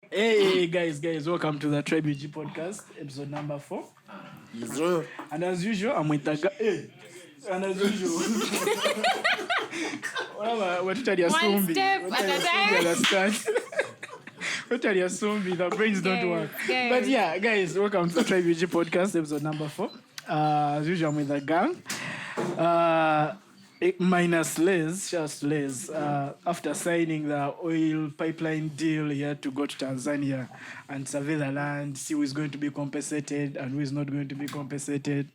Hey guys, welcome to the Tribe UG podcast, episode number 4. Yes, sir. And as usual, I'm with the guy. Hey. And as usual, we're totally One step at a time. We're totally assuming the brains don't work. But yeah, guys, welcome to the Tribe UG podcast, episode number 4. As usual, I'm with the gang. Minus Les, just Les. After signing the oil pipeline deal, he had to go to Tanzania and survey the land, see who is going to be compensated and who is not going to be compensated.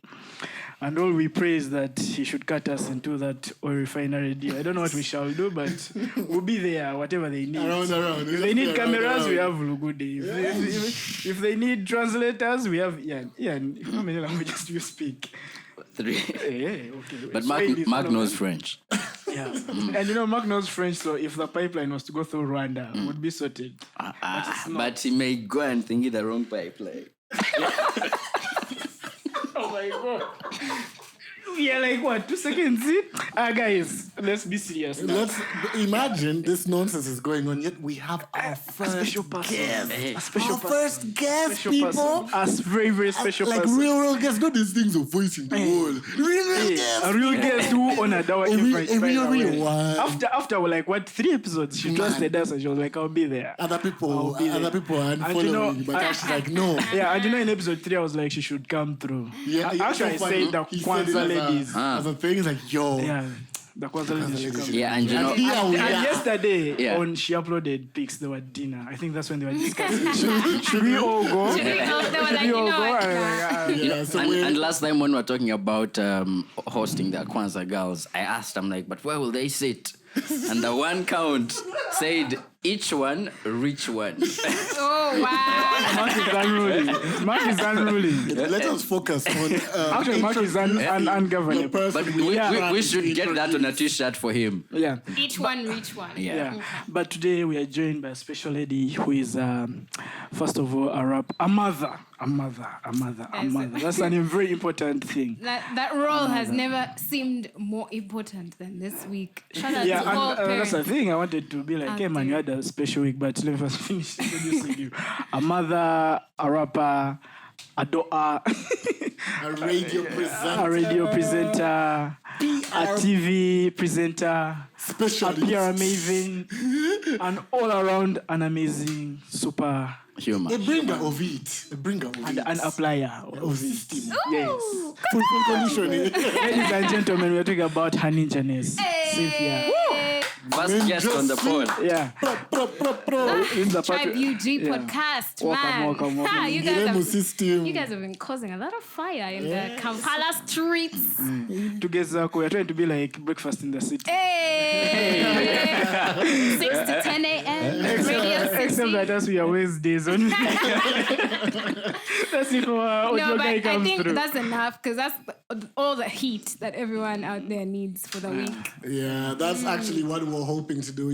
And all we pray is that he should cut us into that oil refinery deal. I don't know what we shall do, but we'll be there, whatever they need. Around. If they need cameras, we have Lugudi. If they need translators, we have Ian. Ian, how many languages do you speak? 3. Okay. But Mark knows French. Yeah. And Mark knows French, so if the pipeline was to go through Rwanda, it would be sorted. But he may go and think it's the wrong pipeline. Oh my God. We are like, what, 2 seconds? Guys, let's be serious now. Let's imagine this nonsense is going on, yet we have our first special person. guest. A special Our person. first guest, Special people. person. As very, very special Like person. real guests, not these things of voice in the wall. Real guests. A real guest who honored our invite. A right real away. one. After like 3 episodes, she trusted us and she was like, I'll be there. Other people are And unfollowing, but she's like, no. Yeah, and in episode 3, I was like, she should come through. Yeah, Actually, I said the He said Kwanzaa it ladies. as a thing, like, yo. Yeah, the Kwanzaa ladies should come. Yeah, and And yesterday, Yeah. when she uploaded pics, they were dinner. I think that's when they were discussing. Should we all go? Should we go? They were like, We you all know go? what? Yeah, so and last time when we were talking about hosting the Kwanzaa girls, I asked, I'm like, but where will they sit? And the one count said, each one, reach one. Oh, wow. Mark is unruly. let us focus on Actually, Mark is ungovernable. But we should get that on a t-shirt for him. Yeah. Each one, reach one. Yeah. But today we are joined by a special lady who is, first of all, a mother. That's a very important thing. That role has never seemed more important than this week. Shout out to all And that's parents. the thing. I wanted to be like, Out hey man, you there. had a special week, but let me first finish introducing you. A mother, a rapper, a doer, a radio presenter. a radio presenter, a TV presenter, a Specialist. PR maven, and all around an amazing super Human. A bringer of it. and an applier of system. Yes. Full conditioning. Ladies and gentlemen, we're talking about her ninjaness, Cynthia. First guest on the pod. Yeah. In the Tribe UG podcast, man. Welcome. Ha, you Giremo guys system. have been causing a lot of fire in the Kampala streets. Together, we're trying to be like breakfast in the city. Hey! 6 to 10 a.m. Radio Except City. that as we are Wednesdays only. That's if our No, audio but guy I comes think through. that's enough because that's all the heat that everyone out there needs for the week. Yeah, that's actually what we're hoping to do.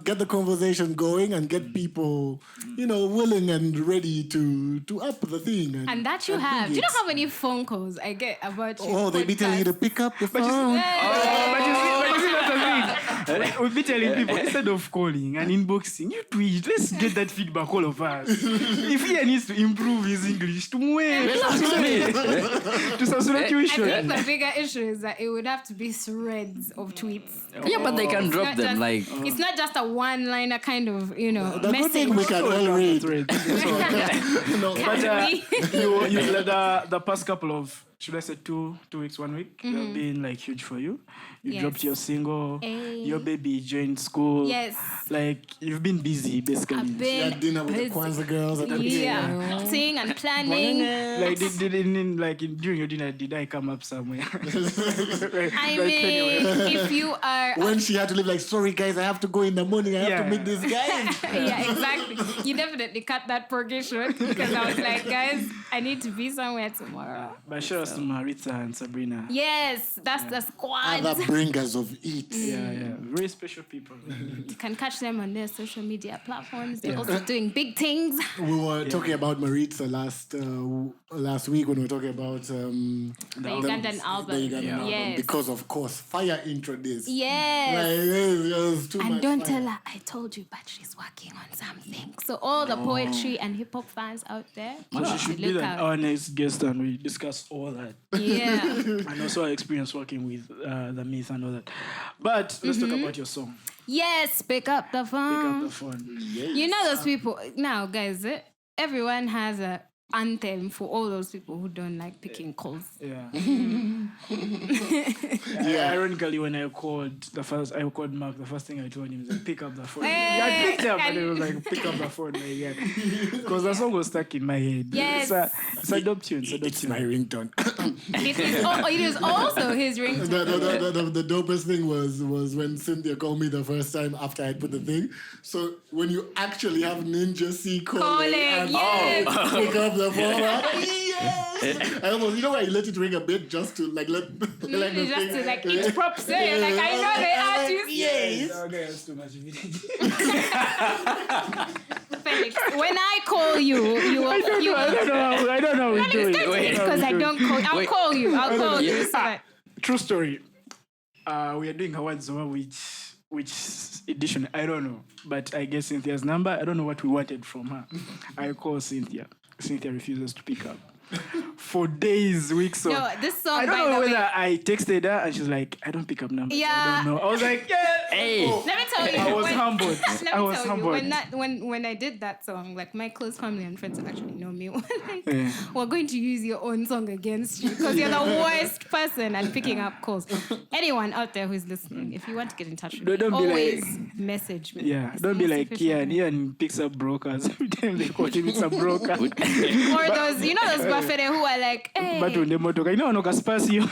Get the conversation going and get people, willing and ready to up the thing. And that you have. Do you know how many phone calls I get about you? Oh, they be telling you to pick up the phone. But you see, that's the thing. We'll be telling people, instead of calling and inboxing, you tweet. Let's get that feedback, all of us. If he needs to improve his English, to saturate I tuition. think the bigger issue is that it would have to be threads of tweets. Yeah, but they can It's drop not them just- like... It's not just a one-liner kind of, The good message. thing we can all read. But Can we? the past couple of, should I say 2 weeks, 1 week, have been like huge for you. You Yes. dropped your single, Hey. your baby joined school. Yes. Like you've been busy basically. I've You been had dinner with the busy. Kwanzaa girls at the dinner. Yeah, sing and planning. Like during your dinner, did I come up somewhere? I mean, if you are... When she had to leave, like, sorry guys, I have to go in the morning. I have to meet this guy. Yeah, exactly. You definitely cut that progression because I was like, guys, I need to be somewhere tomorrow. But shout just Maritza and Sabrina. Yes, that's the squad. Other bringers of it. Yeah. Very special people. You can catch them on their social media platforms. They're also doing big things. We were talking about Maritza last week when we were talking about The Ugandan album. The Ugandan album. Yes. Because of course, fire intro this. Yes. Like, it's too And much don't fire. tell her I told you, but she's working on something. So all the poetry and hip hop fans out there, She should be look like out. our next guest and we discuss all that. Yeah. And also our experience working with the myth and all that. But let's talk about your song. Yes, pick up the Pick phone. up the phone. You know those people now, guys. Everyone has a anthem for all those people who don't like picking calls. Yeah. Ironically, when I called Mark, the first thing I told him is like, pick up the phone. Hey! I picked up, and it was like, pick up the phone again. Because the song was stuck in my head. Yes. It's a dope tune. It's my ringtone. It is also his ringtone. The dopest thing was when Cynthia called me the first time after I put the thing. So when you actually have Ninja C calling and yes. pick up the phone, yes! I almost, why you let it ring a bit just to like let the Just thing. to like each prop say, like I know the artist. Yes. Okay, that's too much. Felix, when I call you I don't know how we do it. because I don't call. I'll call you. I'll call you. So that, True story. We are doing awards over which edition, I don't know. But I get Cynthia's number. I don't know what we wanted from her. I call Cynthia. Cynthia refuses to pick up. For days, weeks. So no, this song. I don't by know the whether way, I texted her and she's like, I don't pick up numbers. Yeah. I don't know. I was like, yeah. Hey. let me tell you. I was humbled. Let me I was tell humbled. you, when I did that song, like my close family and friends who actually know me, were like, Yeah. we're going to use your own song against you because you're the worst person at picking up calls. Anyone out there who's listening, if you want to get in touch with me, Don't be always like- message me. Yeah, It's don't be the most like efficient way. Ian picks up brokers. Every time they call him, it's a broker. Or those, those buffet who are like, hey. But when they motor, no Caspasio.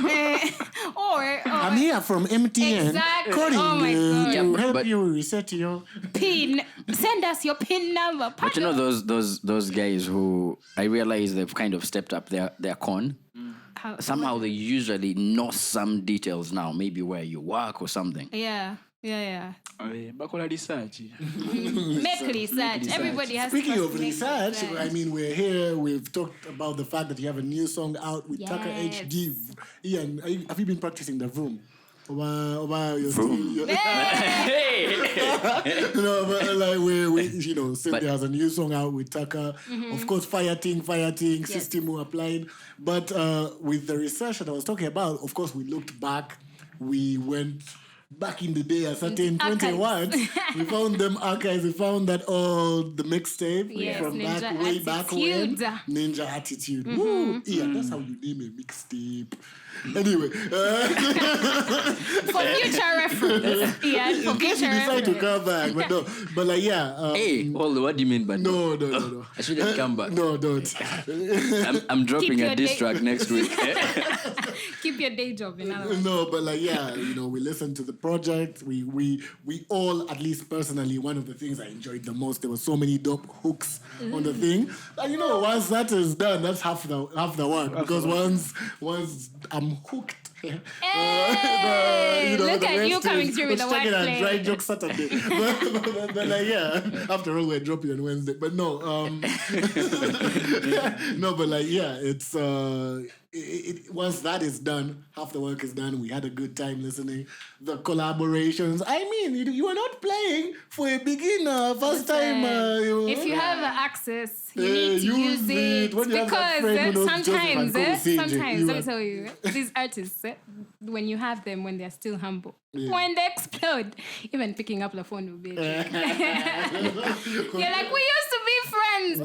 I'm here from MTN. Exactly. Calling Oh my you God. to Yeah, help but- you reset your. PIN. Send us your PIN number. But you know those guys who I realize they've kind of stepped up their con. How- Somehow they usually know some details now, maybe where you work or something. Yeah. Bakola research. Make research. Everybody has Speaking to of make research, I mean, we're here. We've talked about the fact that you have a new song out with Tucker Yes. HD. Ian, have you been practicing the vroom? Over your still, no, but like we Cynthia has a new song out with Tucker. Of course, Fire Ting, System who applied. But with the research that I was talking about, of course, we looked back. We went back in the day, a certain Archives. 21. We found them archives. We found that the mixtape Yes, from Ninja way back when. Attitude. Ninja Attitude. Woo! Yeah, that's how you name a mixtape. Anyway, For future reference. Yeah, for in case future you decide to reference. come back, but no, but like Hey, hold on, what do you mean by no. I shouldn't come back. No, don't. I'm dropping your a diss date. track next week. Keep your day job in other words. No, but like we listened to the project. We all, at least personally, one of the things I enjoyed the most. There were so many dope hooks on the thing. And once that is done, that's half the work. Because once I'm hooked. Hey, look the at you rest coming is through with the stuck in a wordplay. dry joke Saturday. but like, after all, we're dropping on Wednesday. But no, no, but like, it's once that is done, half the work is done. We had a good time listening. The collaborations. I mean, you are not playing for a beginner, first time. If you have access, you need to use use it. it When you have that because friend who knows Joseph sometimes, and Kobe sometimes, Sage, you let me are- tell you, these artists, when you have them when they're still humble, Yeah. when they explode, even picking up the phone will be a trick. You're like, we used to be friends.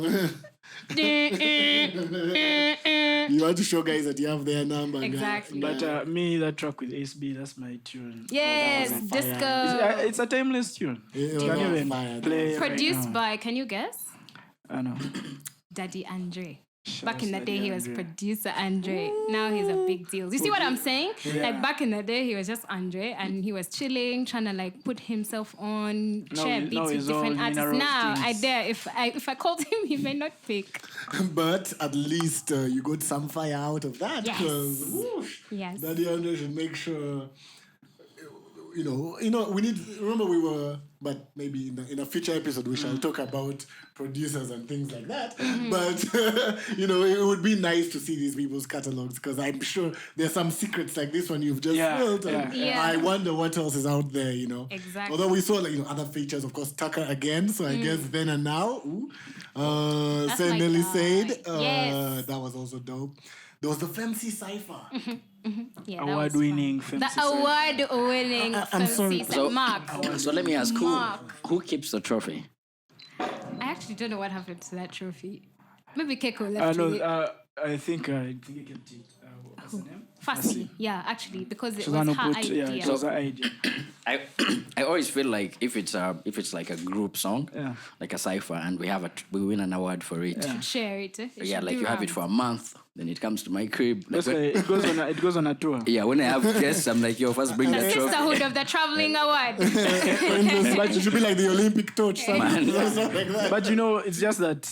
You want to show guys that you have their number. guys. Exactly. But me, that track with SB, that's my tune. Yes, fire. disco. It's a timeless tune. It was Can on even fire. play right Produced now. by, can you guess? I know. Daddy Andre. Back in the day, he was Andre. producer Andre. Now he's a big deal. You see what I'm saying? Like back in the day, he was just Andre and he was chilling, trying to like put himself on, share now beats with he's different all artists. mineral Now I things. dare if I called him, he may not pick. But at least you got some fire out of that. Yes. Because Yes. Daddy Andre should make sure. We need. Remember, we were, but maybe in a future episode we shall talk about producers and things like that. But it would be nice to see these people's catalogs because I'm sure there's some secrets like this one you've just built. And Yeah. I wonder what else is out there. Exactly. Although we saw other features, of course, Tucker again. So I guess then and now. Say like Nelly that. said. Yes. That was also dope. There was the Fancy Cypher. Yeah, that was Award-winning fun. fancy The award-winning I'm sorry. fancy Mark. So let me ask, Mark. who keeps the trophy? I actually don't know what happened to that trophy. Maybe Keiko left with it. I think you kept it. What's her name? Fassi. Yeah, actually, because it She's was the her one who idea. it was her idea. I always feel like if it's like a group song, like a cipher, and we win an award for it. Share it. It Yeah, should like do you have it rounds. for a month, then it comes to my crib. Like That's why it goes on a tour. yeah, when I have guests, I'm like, yo, first bring The that trophy. sisterhood of the traveling award. But it should be like the Olympic torch. Something Man. like that. But it's just that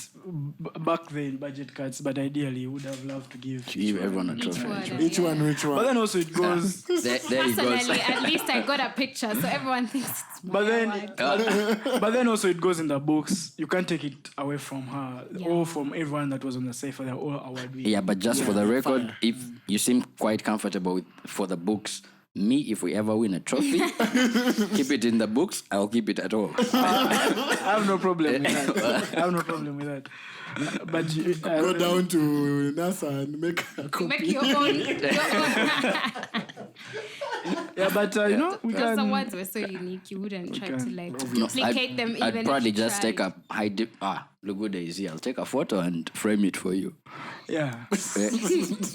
back then budget cuts, but ideally would have loved to give Give everyone a trophy. Which one? But then also it goes There it goes. Personally, at least I got a picture, so everyone thinks it's my But then, award. but then also it goes in the books. You can't take it away from her Yeah. or from everyone that was on the cipher. They're all award winning. Yeah, but just for the record, if you seem quite comfortable for the books, me, if we ever win a trophy, keep it in the books. I'll keep it at all. I have no problem with that. I have no problem with that. But Go down to NASA and make a copy. Make your own. yeah, but we Those can. awards were so unique. You wouldn't try to like duplicate them. Even I'd if probably you just tried. take a high dip. Lugude is here. I'll take a photo and frame it for you. Yeah. Eh,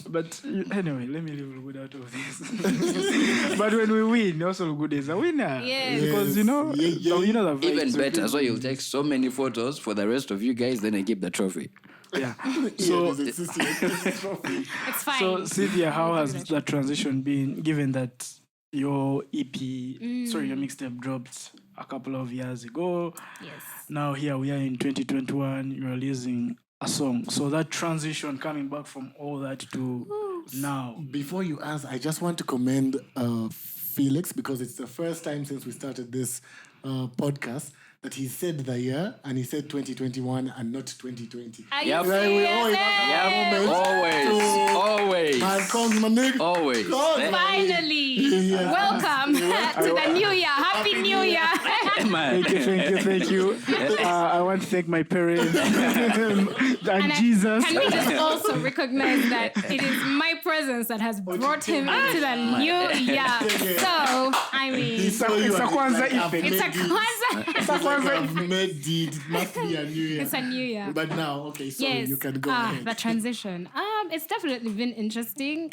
But anyway, let me leave good out of this. But when we win, also good is a winner. Yes. Because Yeah, the vibes Even of better. it. So you'll take so many photos for the rest of you guys, then I keep the trophy. Yeah. So, So It's fine. So, Cynthia, how has that transition been, given that your EP, your mixtape dropped a couple of years ago? yes. Now here we are in 2021, you're releasing a song. So that transition coming back from all that to now. before you answer, I just want to commend Felix because it's the first time since we started this podcast that he said the year and he said 2021 and not 2020. Are Yep. you Right, we serious? always have Hey! that moment. Always. Man, comes my nigga. Always. God, Eh, Finally, Yeah. welcome to the new year. Happy New Year. man. Thank you. I want to thank my parents and Jesus. Can we just also recognize that it is my presence that has brought him into the new year? So, I mean, It's a Kwanzaa effect. it's a Kwanzaa. I've made it. It must be a new year. It's a new year. But now, okay, sorry, Yes. you can go ahead. The transition. It's definitely been interesting.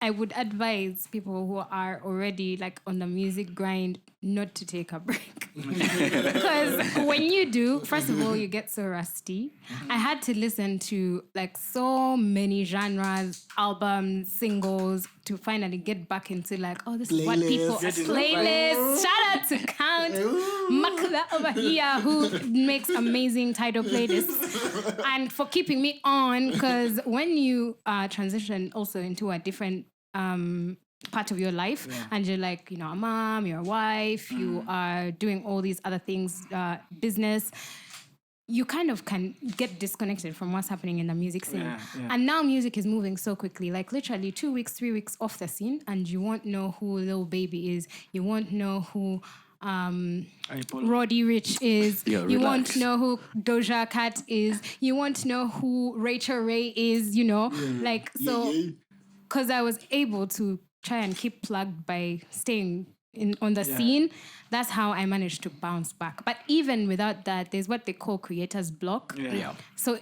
I would advise people who are already like on the music grind not to take a break. Because when you do, first of all, you get so rusty. I had to listen to like so many genres, albums, singles to finally get back into like, oh, this is what people playlists. Shout out to Count Makla over here who makes amazing title playlists and for keeping me on, because when you transition also into a different part of your life and you're like, a mom, you're a wife, you are doing all these other things, business, you kind of can get disconnected from what's happening in the music scene. Yeah. And now music is moving so quickly, like literally 2 weeks, 3 weeks off the scene, and you won't know who Lil Baby is. You won't know who Roddy Rich is. Yeah, you relax. won't know who Doja Cat is. You won't know who Rachel Ray is, like, so, because I was able to try and keep plugged by staying on the scene, that's how I managed to bounce back. But even without that, there's what they call creator's block. Yeah. So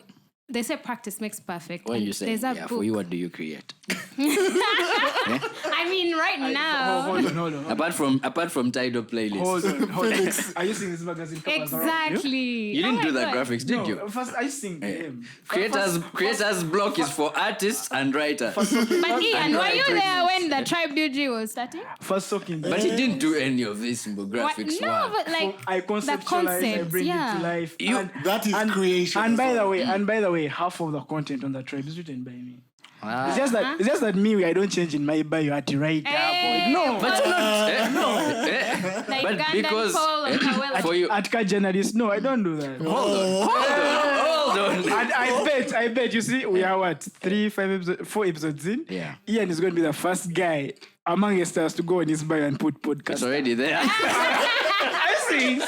they say practice makes perfect. What are and you saying? There's a Yeah, book. for you, what do you create? I mean, right now. Hold on. apart from title playlist. Hold on. Are you seeing this magazine covers around you? Exactly. You didn't Oh do my the God. graphics, did you? No, first I sing them. Creators block is for artists and writers. But Ian, were you Right. there when the Tribe UG was starting? First soaking. But he didn't do any of this graphics No, work. but like I the conceptualize, I concept, bring yeah. it to life. You- That is creation. And as by well. the way, half of the content on the tribe is written by me. Ah. It's just that me, I don't change in my bio at right Hey, No, But you're not. like but Ugandan because Paul and Kawela. for you, at car journalist. No, I don't do that. hold on. And I bet. You see, we are what 4 episodes in. Yeah. Ian is going to be the first guy amongst us to go on his bio and put podcast. It's already there. I see.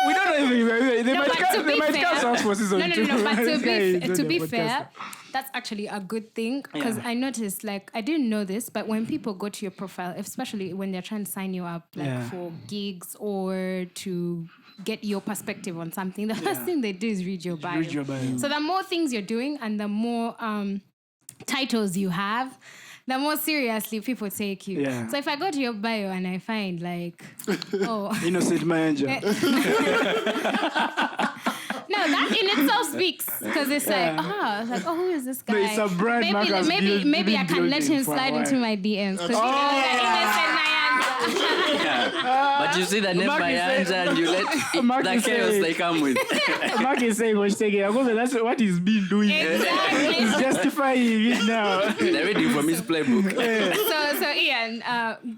We don't know if they No, might but cut- to they be might fair, cast us for season 2. No, but This guy is to not be a fair, podcaster. that's actually a good thing because Yeah. I noticed, like, I didn't know this, but when people go to your profile, especially when they're trying to sign you up, like Yeah. for gigs or to get your perspective on something, the first thing they do is read your bio. Read your bio. So the more things you're doing and the more titles you have, the more seriously people take you. Yeah. So if I go to your bio and I find like, oh, Innocent manager. no, that in itself speaks because it's like, who is this guy? No, it's a brand Mark has maybe I been can let building him for a slide while. into my DMs because he knows that But you see the name Mark by is saying- Anja and you let Mark the is chaos saying- they come with. Mark is saying, that's what he's been doing. Exactly. He's justifying it now. They're reading from his playbook. So Ian,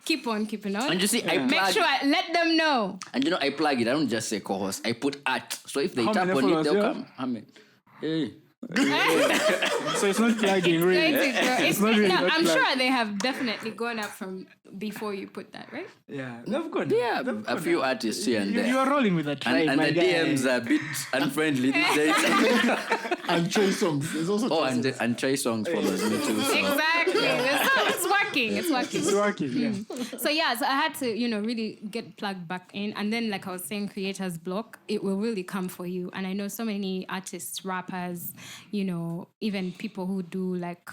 keep on keeping on. And you see, I Make plug, sure let them know. and you know, I plug it. I don't just say co-host. I put art. So if they How tap many on it, followers they'll you have? come. How many? Hey. So it's not plugging, really. Going to grow. It's not really not I'm plug. sure they have definitely gone up from before you put that, right? Yeah, they've gone. Yeah, a few artists here and You there. are rolling with a tribe, And my the guy. DMs are a bit unfriendly these days. And Trey songs. There's also Oh, Trey songs. and Trey Songs follows me too. So. Exactly. So it's working. It's working. It's working. Yeah. So I had to, really get plugged back in. And then, like I was saying, creators block, it will really come for you. And I know so many artists, rappers, even people who do like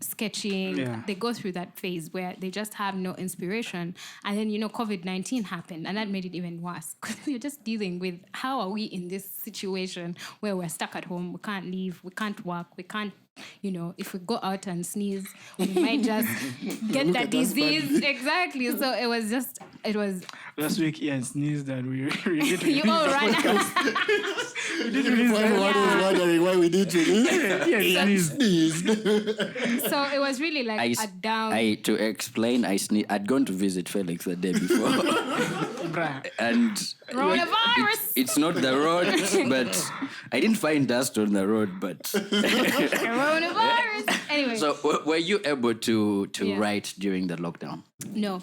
sketching, Yeah. they go through that phase where they just have no inspiration. And then, COVID-19 happened and that made it even worse. You're just dealing with how are we in this situation where we're stuck at home, we can't leave, we can't work, we can't, if we go out and sneeze, we might just get Look that at us disease. Exactly. So it was Last week, Ian sneezed and we did you all ran. we did release Everyone was wondering why we did release. Ian sneezed. So it was really like a down. To explain, I'd gone to visit Felix the day before. Bruh. And Coronavirus. it's not the road, but I didn't find dust on the road, but Coronavirus. Anyway. so were you able to Yeah. write during the lockdown? No,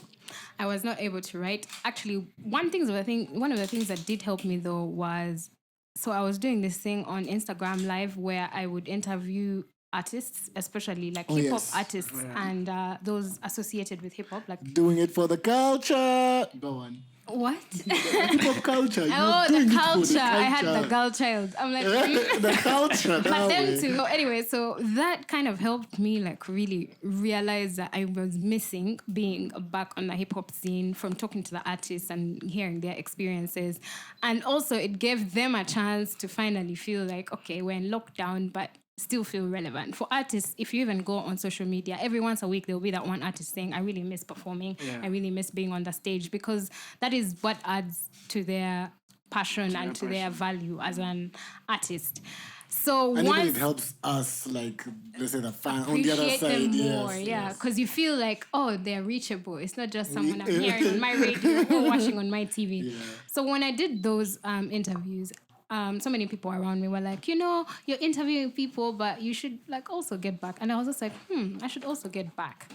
I was not able to write. Actually, one of the things that did help me though was, so I was doing this thing on Instagram Live where I would interview artists, especially like hip hop yes. artists and those associated with hip hop. Like Doing it for the culture. Go on. what? Hip hop culture. You're Oh, doing the it for culture. I had the girl child. I'm like. the culture. But that them way. too. Anyway, so that kind of helped me like really realize that I was missing being back on the hip hop scene from talking to the artists and hearing their experiences. And also it gave them a chance to finally feel like, okay, we're in lockdown, but still feel relevant. For artists, if you even go on social media, every once a week there'll be that one artist saying, I really miss performing. Yeah. I really miss being on the stage, because that is what adds to their passion and to their value as an artist. So And once even it helps us, like, let's say the fan on the other appreciate side. them more, yes, yeah, yes. because you feel like, oh, they're reachable. It's not just someone I'm hearing on my radio or watching on my TV. So when I did those interviews, so many people around me were like, you're interviewing people, but you should like also get back. And I was just like, I should also get back.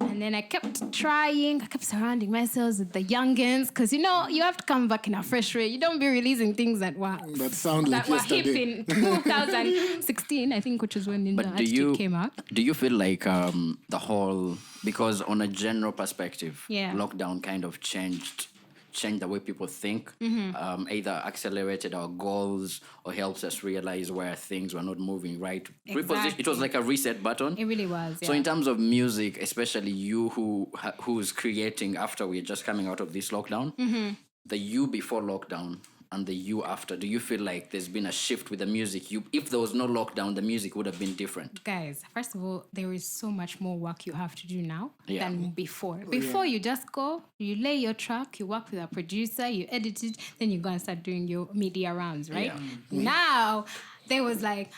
And then I kept trying. I kept surrounding myself with the youngins, because you have to come back in a fresh way. You don't be releasing things that were That were yesterday. hip in 2016, I think, which was when Ninja But do Attitude you came out. do you feel like the whole, because on a general perspective, Yeah. lockdown kind of changed changed the way people think, either accelerated our goals or helps us realize where things were not moving right. It was like a reset button. It really was. So in terms of music, especially you who's creating after we're just coming out of this lockdown, the you before lockdown and the you after, do you feel like there's been a shift with the music? If there was no lockdown, the music would have been different. Guys, first of all, there is so much more work you have to do now Yeah. than before. Before, you just go, you lay your track, you work with a producer, you edit it, then you go and start doing your media rounds, right? Now, there was like,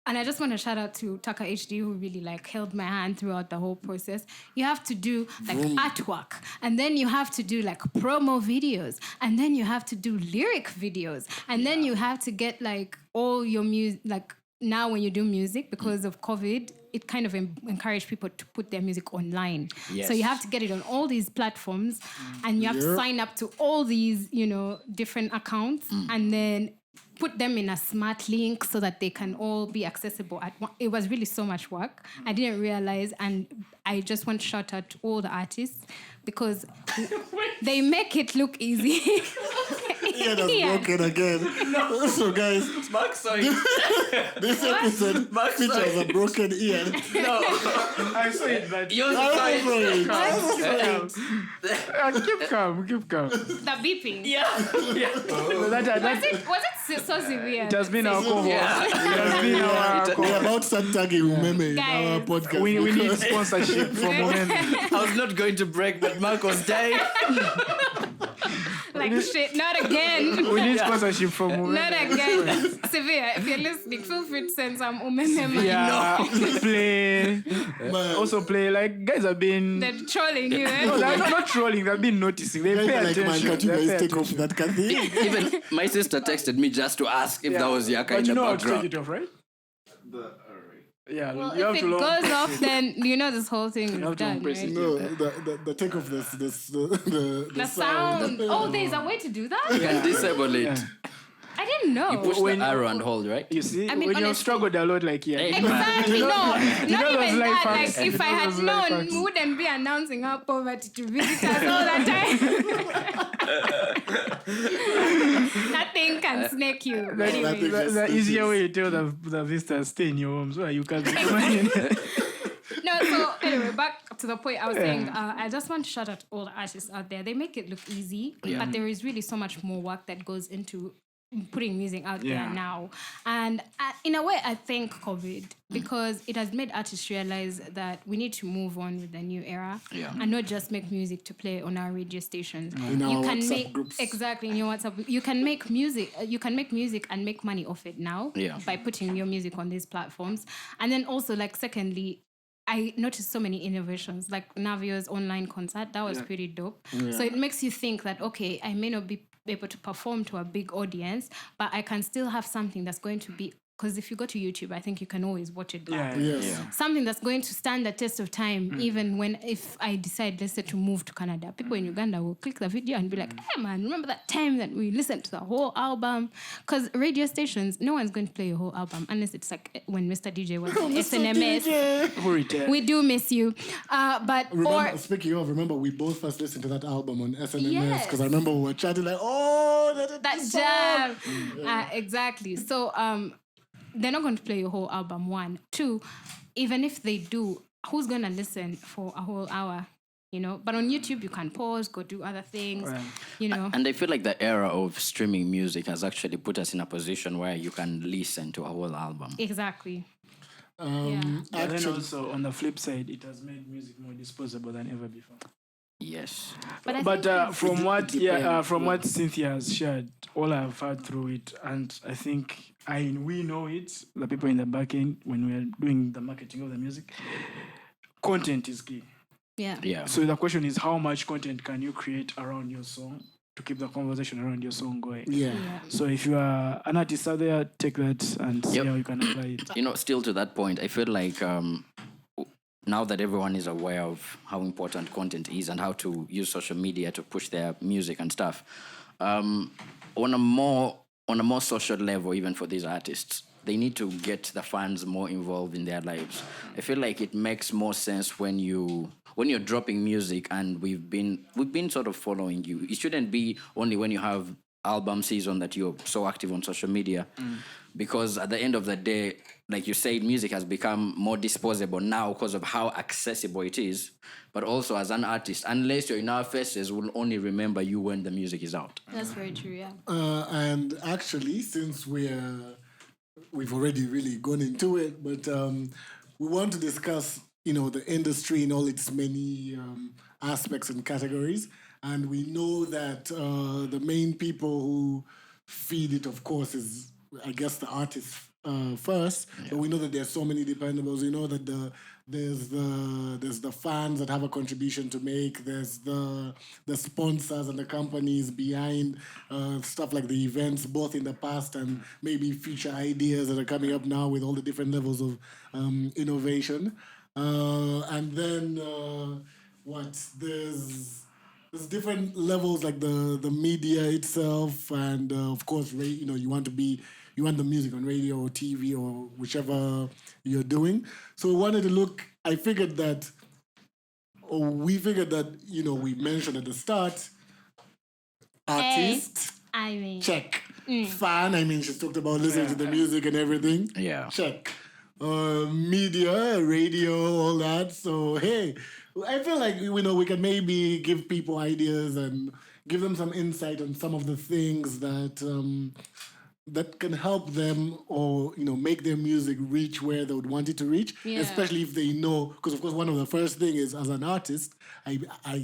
and I just want to shout out to Taka HD, who really like held my hand throughout the whole process. You have to do like artwork, and then you have to do like promo videos, and then you have to do lyric videos, and then you have to get like all your music. Like now, when you do music, because of COVID, it kind of encouraged people to put their music online. Yes. So you have to get it on all these platforms, and you have to sign up to all these, different accounts, and then put them in a smart link so that they can all be accessible at one. It was really so much work. I didn't realize, and I just want to shout out to all the artists because they make it look easy. Ian has broken again. So guys, Mark, sorry. this episode features a broken Ian. No, I saw it, but you're I'm keep calm. The beeping. Was it so severe? It has been our cohort. Yeah. It has been our cohort. We're about to start tagging Umeme in our Guys. podcast. We need sponsorship from Umeme. I was not going to break, but Mark was dying. Like shit, not again. We need sponsorship from Umeme. Not again. Severe, if you're listening, feel free to send some umeme money. Yeah, play. Man. Also play. Like guys have been. They're trolling you, eh? No, they're not trolling. They've been noticing. They Guys pay are like, man, attention. can't you They guys pay take off attention. that Kathy? Even my sister texted me just to ask if that was Yaka in But you the know how to take background. it off, right? Yeah, Well, you have if to it long. goes off, then this whole thing have is to done, press right? it. No, the take off the The sound. Oh, there's a way to do that? You can disable it. Yeah. I didn't know. You push When- the arrow and hold, right? You see, I mean, when you honestly- struggled a lot, like yeah. Hey, Exactly, no, not know those even life that. Like, hacks? if I You know had those life known, hacks? we wouldn't be announcing our poverty to visitors all the time. Nothing can snake you. Anyway. The easier way to tell the visitors stay in your homes where you can't be coming. No, so anyway, back to the point I was saying, I just want to shout out all the artists out there. They make it look easy, but there is really so much more work that goes into putting music out there now. And in a way, I thank COVID because it has made artists realize that we need to move on with the new era and not just make music to play on our radio stations. In our WhatsApp groups. Exactly, in your WhatsApp. You can make music. You can make music and make money off it now by putting your music on these platforms. And then also, like, secondly, I noticed so many innovations, like Navio's online concert. That was pretty dope. So it makes you think that, okay, I may not be able to perform to a big audience, but I can still have something that's going to be, because if you go to YouTube, I think you can always watch it back. Yes. Something that's going to stand the test of time, even if I decide, let's say, to move to Canada. People in Uganda will click the video and be like, hey man, remember that time that we listened to the whole album? Because radio stations, no one's going to play your whole album unless it's like when Mr. DJ was in SNMS. Who retired? We do miss you. But Remember, speaking of, we both first listened to that album on SNMS Yes. because I remember we were chatting like, that jam. Exactly. So they're not going to play your whole album, one. Two, even if they do, who's going to listen for a whole hour? But on YouTube, you can pause, go do other things, And I feel like the era of streaming music has actually put us in a position where you can listen to a whole album. Exactly. But then Actually, also on the flip side, it has made music more disposable than ever before. Yes. But I But think from what Cynthia has shared, all I've heard through it, and I think we know it, the people in the back end, when we're doing the marketing of the music, content is key. Yeah. So the question is, how much content can you create around your song to keep the conversation around your song going? yeah. So if you are an artist out there, take that and see how you can apply it. Still to that point, I feel like now that everyone is aware of how important content is and how to use social media to push their music and stuff, on a more social level, even for these artists, they need to get the fans more involved in their lives. I feel like it makes more sense when when you're dropping music, and we've been sort of following you, it shouldn't be only when you have album season that you're so active on social media, because at the end of the day, like you said, music has become more disposable now because of how accessible it is. But also as an artist, unless you're in our faces, we'll only remember you when the music is out. That's very true, yeah. And actually, since we've already really gone into it, but we want to discuss, the industry in all its many aspects and categories. And we know that the main people who feed it, of course, is, I guess, the artists first. Yeah. But we know that there's so many dependables. We know that there's the fans that have a contribution to make. There's the sponsors and the companies behind stuff like the events, both in the past and maybe future ideas that are coming up now with all the different levels of innovation. And then there's different levels, like the media itself, and of course, you want the music on radio or TV or whichever you're doing. So we figured that, we mentioned at the start, artist, check. Fan, she talked about listening to the music and everything. Yeah. Check. Media, radio, all that. So, hey, I feel like, we can maybe give people ideas and give them some insight on some of the things that can help them, or make their music reach where they would want it to reach. Yeah. Especially if they know, because of course one of the first things is, as an artist, I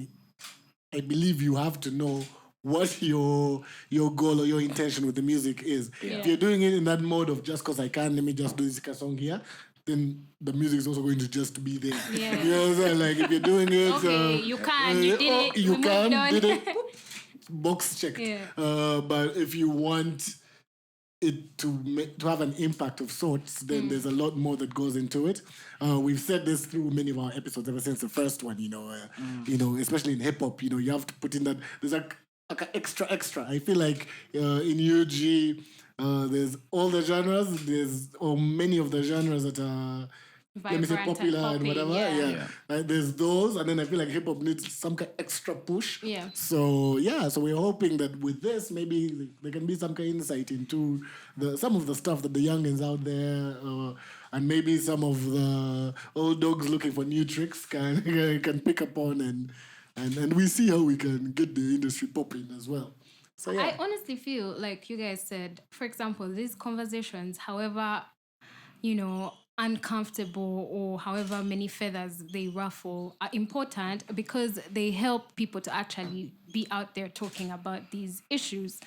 believe you have to know what your goal or your intention with the music is. Yeah. If you're doing it in that mode of just because I can, let me just do this song here, then the music is also going to just be there. Yeah. You know what I'm saying? Like, if you're doing it, okay, you can, you did it, you can, did it, box checked. Yeah. But if you want it to have an impact of sorts, then there's a lot more that goes into it. We've said this through many of our episodes ever since the first one. Especially in hip hop, you have to put in that there's like extra. I feel like in UG, there's all the genres, or many of the genres that are, let me say, popular and whatever. Yeah. There's those, and then I feel like hip hop needs some kind of extra push. Yeah. So we're hoping that with this, maybe there can be some kind of insight into some of the stuff that the youngins out there, and maybe some of the old dogs looking for new tricks can pick up on, and we see how we can get the industry popping as well. So yeah. I honestly feel like you guys said, for example, these conversations, however, uncomfortable or however many feathers they ruffle, are important because they help people to actually be out there talking about these issues.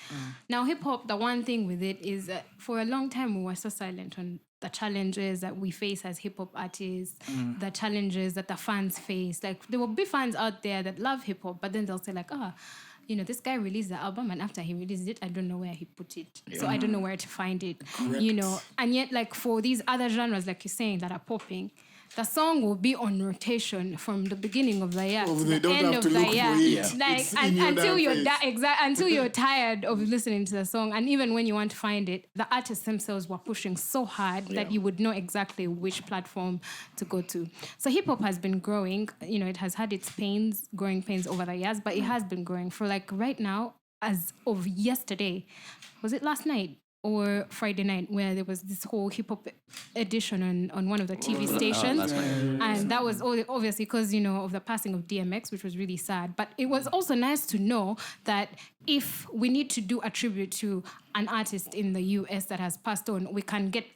Now, hip-hop, the one thing with it is that for a long time we were so silent on the challenges that we face as hip-hop artists, the challenges that the fans face. Like, there will be fans out there that love hip-hop, but then they'll say like, this guy released the album, and after he released it, I don't know where he put it. Yeah. So I don't know where to find it. Correct. And yet, like, for these other genres, like you're saying, that are popping, the song will be on rotation from the beginning of the year to the end of the year. Yeah. Like, until you're tired of listening to the song. And even when you want to find it, the artists themselves were pushing so hard that you would know exactly which platform to go to. So hip hop has been growing. It has had its growing pains over the years, but it has been growing. For like right now, as of yesterday, was it last night or Friday night, where there was this whole hip-hop edition on one of the TV stations. And that was obviously because, of the passing of DMX, which was really sad. But it was also nice to know that if we need to do a tribute to an artist in the US that has passed on, we can get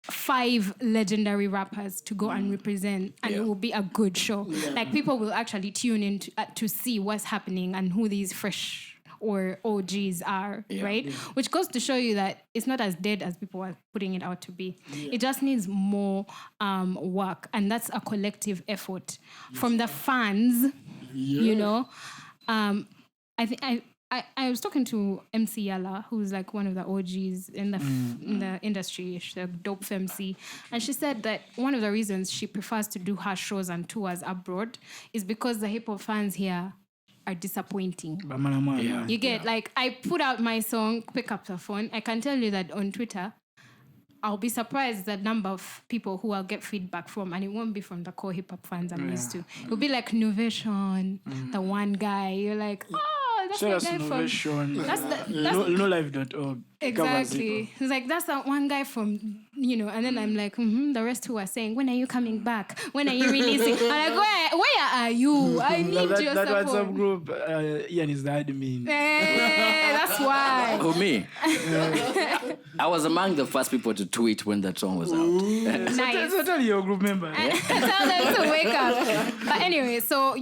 5 legendary rappers to go and represent, and it will be a good show. Yeah. Like, people will actually tune in to see what's happening and who these fresh or OGs are, right? Yeah. Which goes to show you that it's not as dead as people are putting it out to be. Yeah. It just needs more work, and that's a collective effort from the fans. Yeah. I think I was talking to MC Yala, who's like one of the OGs in the industry. She's a dope MC, and she said that one of the reasons she prefers to do her shows and tours abroad is because the hip hop fans here are disappointing. You get, like, I put out my song, pick up the phone. I can tell you that on Twitter, I'll be surprised the number of people who I'll get feedback from, and it won't be from the core hip hop fans I'm used to. It'll be like Novation, the one guy. You're like, oh, that's Shout the out guy to from. Novation. That's Nolive.org. Exactly. It's like, that's that one guy from, and then I'm like, the rest who are saying, when are you coming back? When are you releasing? I'm like, where are you? I need your That support. WhatsApp group, Ian is the admin. That's why. Who, me? I was among the first people to tweet when that song was out. Nice. So tell your group member. Yeah? Tell them to wake up. But anyway, so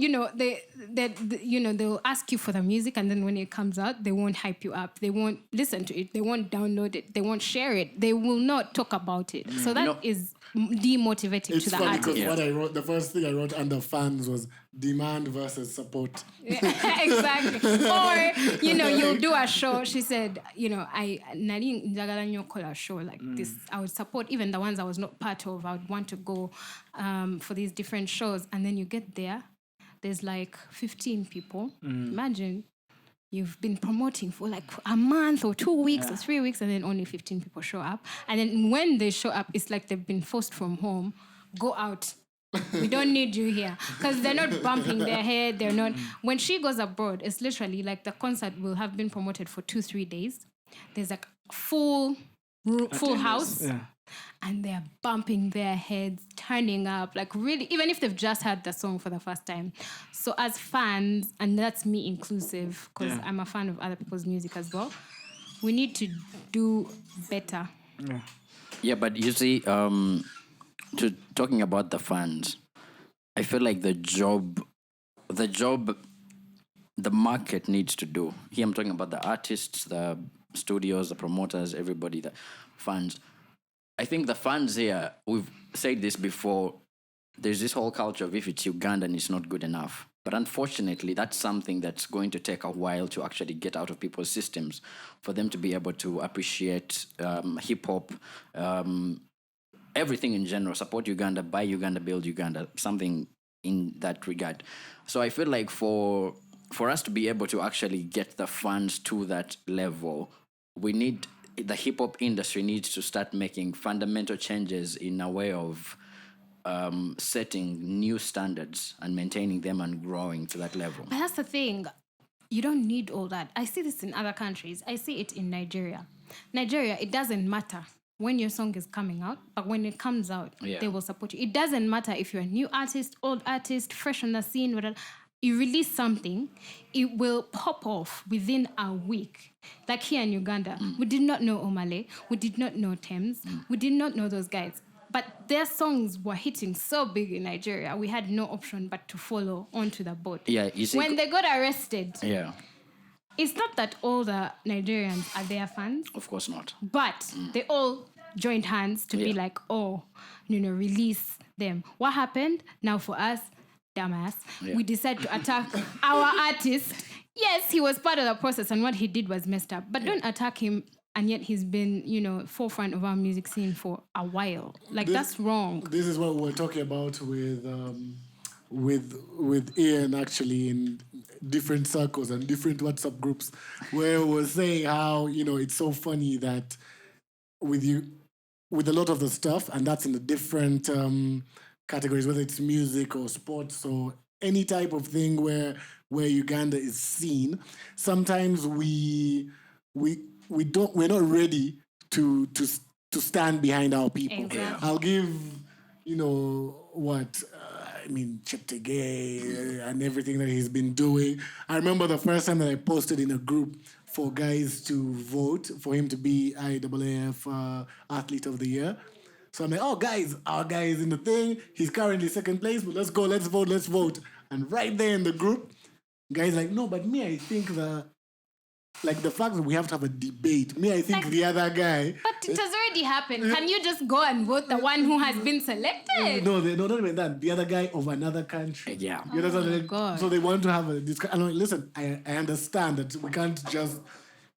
they'll ask you for the music, and then when it comes out, they won't hype you up. They won't listen to it. They won't download it. They won't share it. They will not talk about it. So that is demotivating It's to the funny artist. because what I wrote, the first thing I wrote under fans was demand versus support. Exactly. Or, you'll do a show. She said, I call a show like this. I would support even the ones I was not part of. I would want to go for these different shows. And then you get there, there's like 15 people. Imagine you've been promoting for like a month or 2 weeks or 3 weeks, and then only 15 people show up. And then when they show up, it's like they've been forced from home. Go out. We don't need you here. Because they're not bumping their head. They're not. When she goes abroad, it's literally like the concert will have been promoted for 2-3 days. There's like full house. Yeah. And they're bumping their heads, turning up, like really, even if they've just heard the song for the first time. So as fans, and that's me inclusive, because I'm a fan of other people's music as well, we need to do better. Yeah, but you see, talking about the fans, I feel like the market needs to do. Here I'm talking about the artists, the studios, the promoters, everybody, the fans. I think the fans here, we've said this before, there's this whole culture of if it's Ugandan, it's not good enough. But unfortunately, that's something that's going to take a while to actually get out of people's systems for them to be able to appreciate hip-hop, everything in general, support Uganda, buy Uganda, build Uganda, something in that regard. So I feel like for us to be able to actually get the fans to that level, the hip-hop industry needs to start making fundamental changes in a way of setting new standards and maintaining them and growing to that level. But that's the thing. You don't need all that. I see this in other countries. I see it in Nigeria. Nigeria, it doesn't matter when your song is coming out, but when it comes out, they will support you. It doesn't matter if you're a new artist, old artist, fresh on the scene, whatever. You release something, it will pop off within a week. Like here in Uganda, we did not know Omale, we did not know Thames, we did not know those guys. But their songs were hitting so big in Nigeria, we had no option but to follow onto the boat. Yeah, you see, when they got arrested, it's not that all the Nigerians are their fans. Of course not. But they all joined hands to be like, release them. What happened? Now for us, dumbass, we decided to attack our artist. Yes, he was part of the process and what he did was messed up. But don't attack him, and yet he's been, forefront of our music scene for a while. Like, that's wrong. This is what we're talking about with Ian, actually, in different circles and different WhatsApp groups, where we're saying how, it's so funny that with a lot of the stuff, and that's in the different categories, whether it's music or sports or any type of thing where Uganda is seen, sometimes we're not ready to stand behind our people. Exactly. I'll give Cheptegei and everything that he's been doing. I remember the first time that I posted in a group for guys to vote for him to be IAAF Athlete of the Year. So I'm like, oh, guys, our guy is in the thing. He's currently second place, but let's go, let's vote. And right there in the group, guys like, no, but me, I think the fact that we have to have a debate, me, I think the other guy... But it has already happened. Can you just go and vote the one who has been selected? No, not even that. The other guy of another country. Yeah. You understand? Oh, God. So they want to have a discussion. And listen, I understand that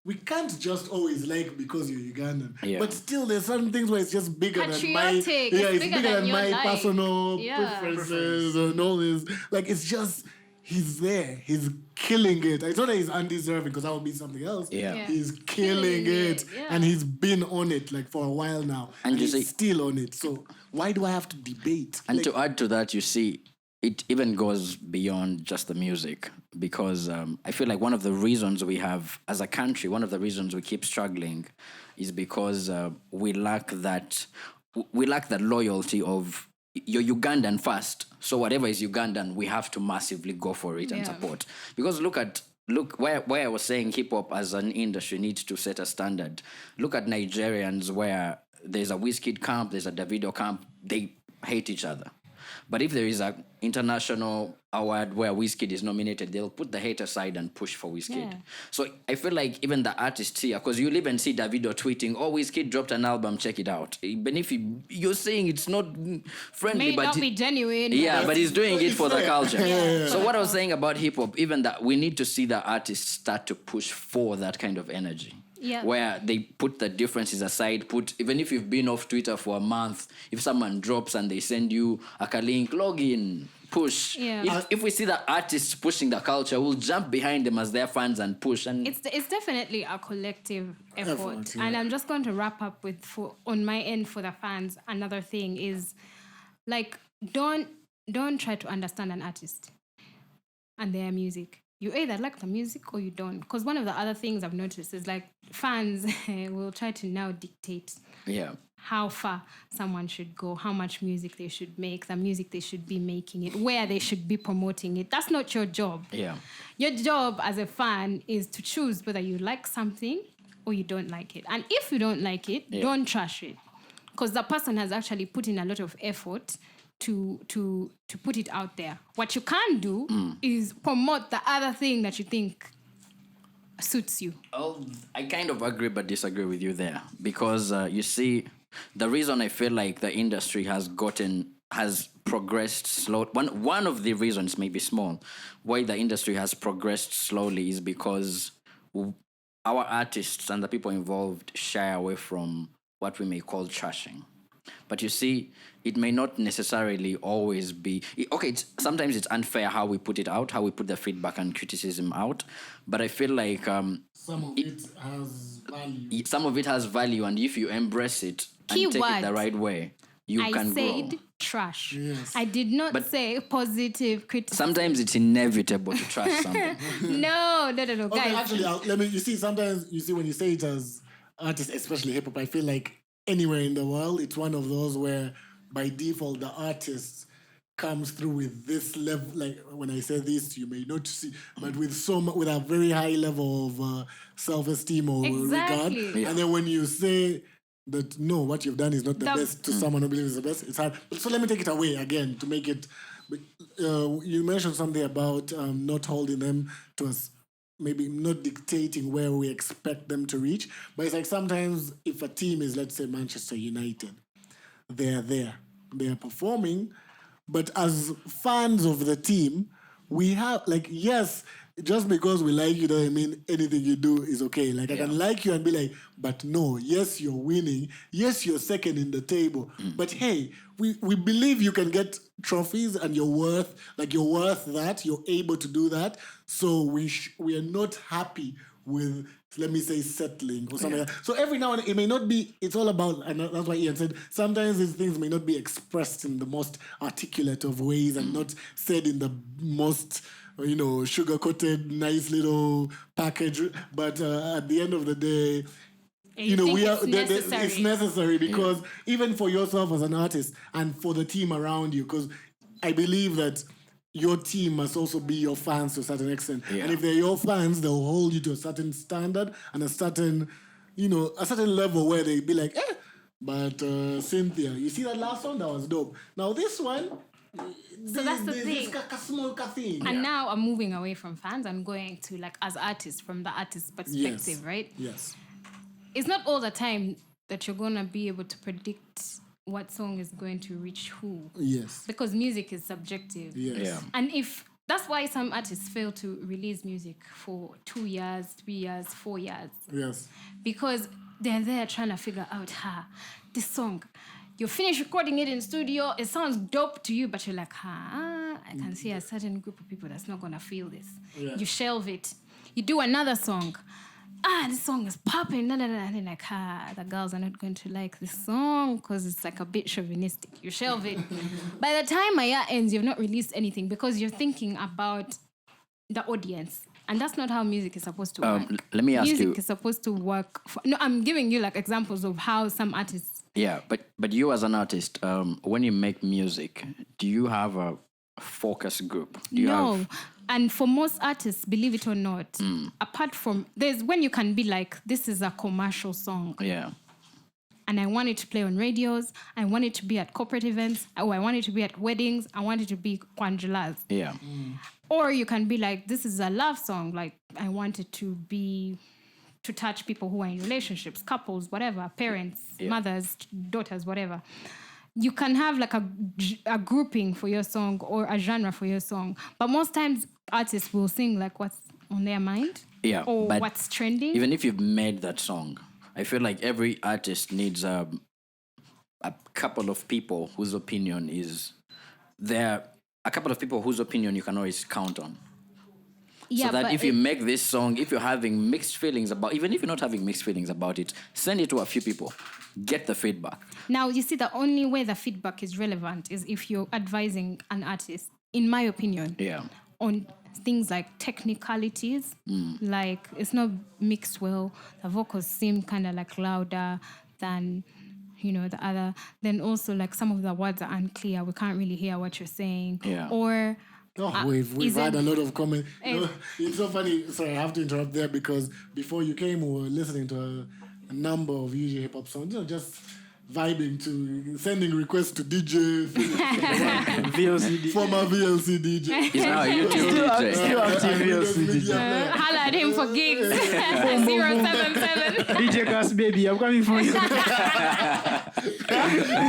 we can't just always like because you're Ugandan. Yeah. But still, there's certain things where it's just bigger than my... It's bigger than my life. personal preferences and all this. Like, it's just... he's there. He's killing it. I thought that he's undeserving because that would be something else. Yeah. Yeah. He's killing it. Yeah. And he's been on it like for a while now. And you he's see- still on it. So why do I have to debate? And Like, to add to that, you see, it even goes beyond just the music because I feel like one of the reasons we have, as a country, one of the reasons we keep struggling is because we lack that loyalty of you're Ugandan first. So whatever is Ugandan, we have to massively go for it and Yeah. support. Because look where I was saying hip hop as an industry needs to set a standard. Look at Nigerians where there's a Wizkid camp, there's a Davido camp, they hate each other. But if there is an international award where Wizkid is nominated, they'll put the hate aside and push for Wizkid. Yeah. So I feel like even the artists here, because you'll even see Davido tweeting, "Oh, Wizkid dropped an album, check it out." Even if you're saying it's not friendly, May but not be genuine. yeah, but he's doing it for the culture. Yeah. So what I was saying about hip hop, even that we need to see the artists start to push for that kind of energy. Yeah. Where they put the differences aside, even if you've been off Twitter for a month, if someone drops and they send you a link, log in, push. Yeah. If we see the artists pushing the culture, we'll jump behind them as their fans and push. And It's definitely a collective effort. yeah. And I'm just going to wrap up with, on my end for the fans, another thing is like, don't try to understand an artist and their music. You either like the music or you don't. Because one of the other things I've noticed is like fans will try to now dictate yeah. how far someone should go, how much music they should make, the music they should be making it, where they should be promoting it. That's not your job. Yeah. Your job as a fan is to choose whether you like something or you don't like it. And if you don't like it, don't trash it. Because the person has actually put in a lot of effort to put it out there. What you can't do is promote the other thing that you think suits you. Oh, I kind of agree but disagree with you there because you see, the reason I feel like the industry has progressed slow. One of the reasons, maybe small, why the industry has progressed slowly is because our artists and the people involved shy away from what we may call trashing. But you see, it may not necessarily always be... Okay, sometimes it's unfair how we put it out, how we put the feedback and criticism out. But I feel like... some of it has value. some of it has value, and if you embrace it and Key take it the words. right way, you I can said grow. trash. Yes. I did not say positive criticism. Sometimes it's inevitable to trash something. No, Okay, guys. actually, you see, sometimes you see when you say it as artists, especially hip hop, I feel like anywhere in the world, it's one of those where by default the artist comes through with this level. Like when I say this, you may not see, but with a very high level of self-esteem or Exactly. regard. Yeah. And then when you say that no, what you've done is not the best to someone who believes it's the best, it's hard. So let me take it away again to make it. You mentioned something about not holding them to us. Maybe not dictating where we expect them to reach, but it's like sometimes if a team is, let's say, Manchester United, they're there, they're performing, but as fans of the team, we have, like, yes, just because we like you doesn't mean anything you do is okay. Like, I can like you and be like, but no, yes, you're winning. Yes, you're second in the table. But hey, we believe you can get trophies and you're worth that. You're able to do that. So we are not happy with, let me say, settling or something like that. So every now and then, it may not be, it's all about, and that's why Ian said, sometimes these things may not be expressed in the most articulate of ways and not said in the most, sugar-coated, nice little package. But at the end of the day, it's necessary because even for yourself as an artist and for the team around you, because I believe that your team must also be your fans to a certain extent. Yeah. And if they're your fans, they'll hold you to a certain standard and a certain level where they be like, but Cynthia, you see that last one? That was dope. Now this one, So that's the thing. Small thing. And now I'm moving away from fans. I'm going to, like, as artists, from the artist's perspective, right? Yes. It's not all the time that you're going to be able to predict what song is going to reach who. Yes. Because music is subjective. Yes. Yeah. And that's why some artists fail to release music for 2 years, 3 years, 4 years. Yes. Because they're there trying to figure out, this song, you finish recording it in studio, it sounds dope to you, but you're like, I can see a certain group of people that's not gonna feel this. Yeah. You shelve it. You do another song. This song is popping. And then like, the girls are not going to like this song because it's like a bit chauvinistic. You shelve it. By the time my year ends, you've not released anything because you're thinking about the audience. And that's not how music is supposed to work. Let me ask music you. is supposed to work. No, I'm giving you like examples of how some artists. Yeah, but you as an artist, when you make music, do you have a focus group? Do you No. have... And for most artists, believe it or not, apart from there's when you can be like, this is a commercial song. Yeah. And I want it to play on radios. I want it to be at corporate events. Or I want it to be at weddings. I want it to be kwanjulas. Yeah. Or you can be like, this is a love song. Like, I want it to be to touch people who are in relationships, couples, whatever, parents, mothers, daughters, whatever. You can have like a grouping for your song or a genre for your song. But most times artists will sing like what's on their mind. Yeah. Or but what's trending. even if you've made that song, I feel like every artist needs a couple of people whose opinion is there. A couple of people whose opinion you can always count on. Yeah, so that but if you make this song, if you're having mixed feelings about, even if you're not having mixed feelings about it, send it to a few people. Get the feedback. Now, you see, the only way the feedback is relevant is if you're advising an artist, in my opinion, on things like technicalities, like it's not mixed well, the vocals seem kind of like louder than, the other. Then also like some of the words are unclear. We can't really hear what you're saying. Yeah. Or... we've had a lot of comments. It's so funny. Sorry, I have to interrupt there because before you came, we were listening to a number of UG hip hop songs. Just vibing to sending requests to DJs, VLC former VLC DJ. He's now a YouTube DJ. Still active VLC DJ. holla at him for gigs. 077. DJ Gas Baby, I'm coming for you.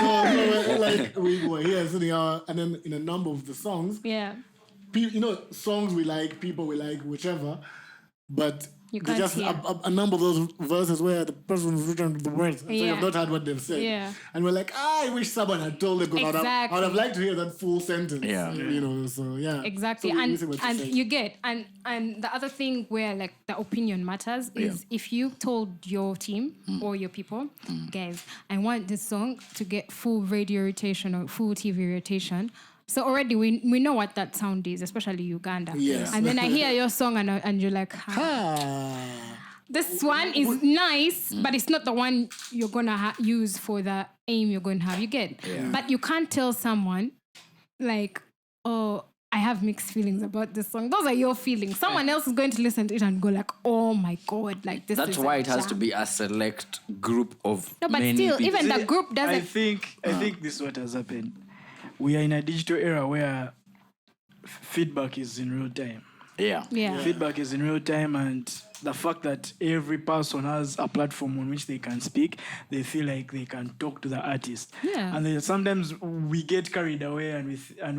No, like we were here sitting out, and then in a number of the songs, Yeah. Songs we like, people we like, whichever, but You there's can't just hear. a number of those verses where the person who's written the words, so Yeah. you've not heard what they've said. Yeah. And we're like, I wish someone had told them, because I would have liked to hear that full sentence. Yeah. So yeah. Exactly. So we and see what you're and saying. you get and the other thing where like the opinion matters is if you told your team or your people, guys, I want this song to get full radio rotation or full TV rotation. So already we know what that sound is, especially Uganda. Yes. And then I hear your song and you're like, this one is nice, but it's not the one you're gonna use for the aim you're going to have. You get, but you can't tell someone like, oh, I have mixed feelings about this song. Those are your feelings. Someone else is going to listen to it and go like, oh my God, like this. That's is why a it has jam. to be a select group of No, but many still, people. even the group doesn't. I think this is what has happened. We are in a digital era where feedback is in real time. Yeah. Feedback is in real time, and the fact that every person has a platform on which they can speak, they feel like they can talk to the artist. Yeah. And then sometimes we get carried away and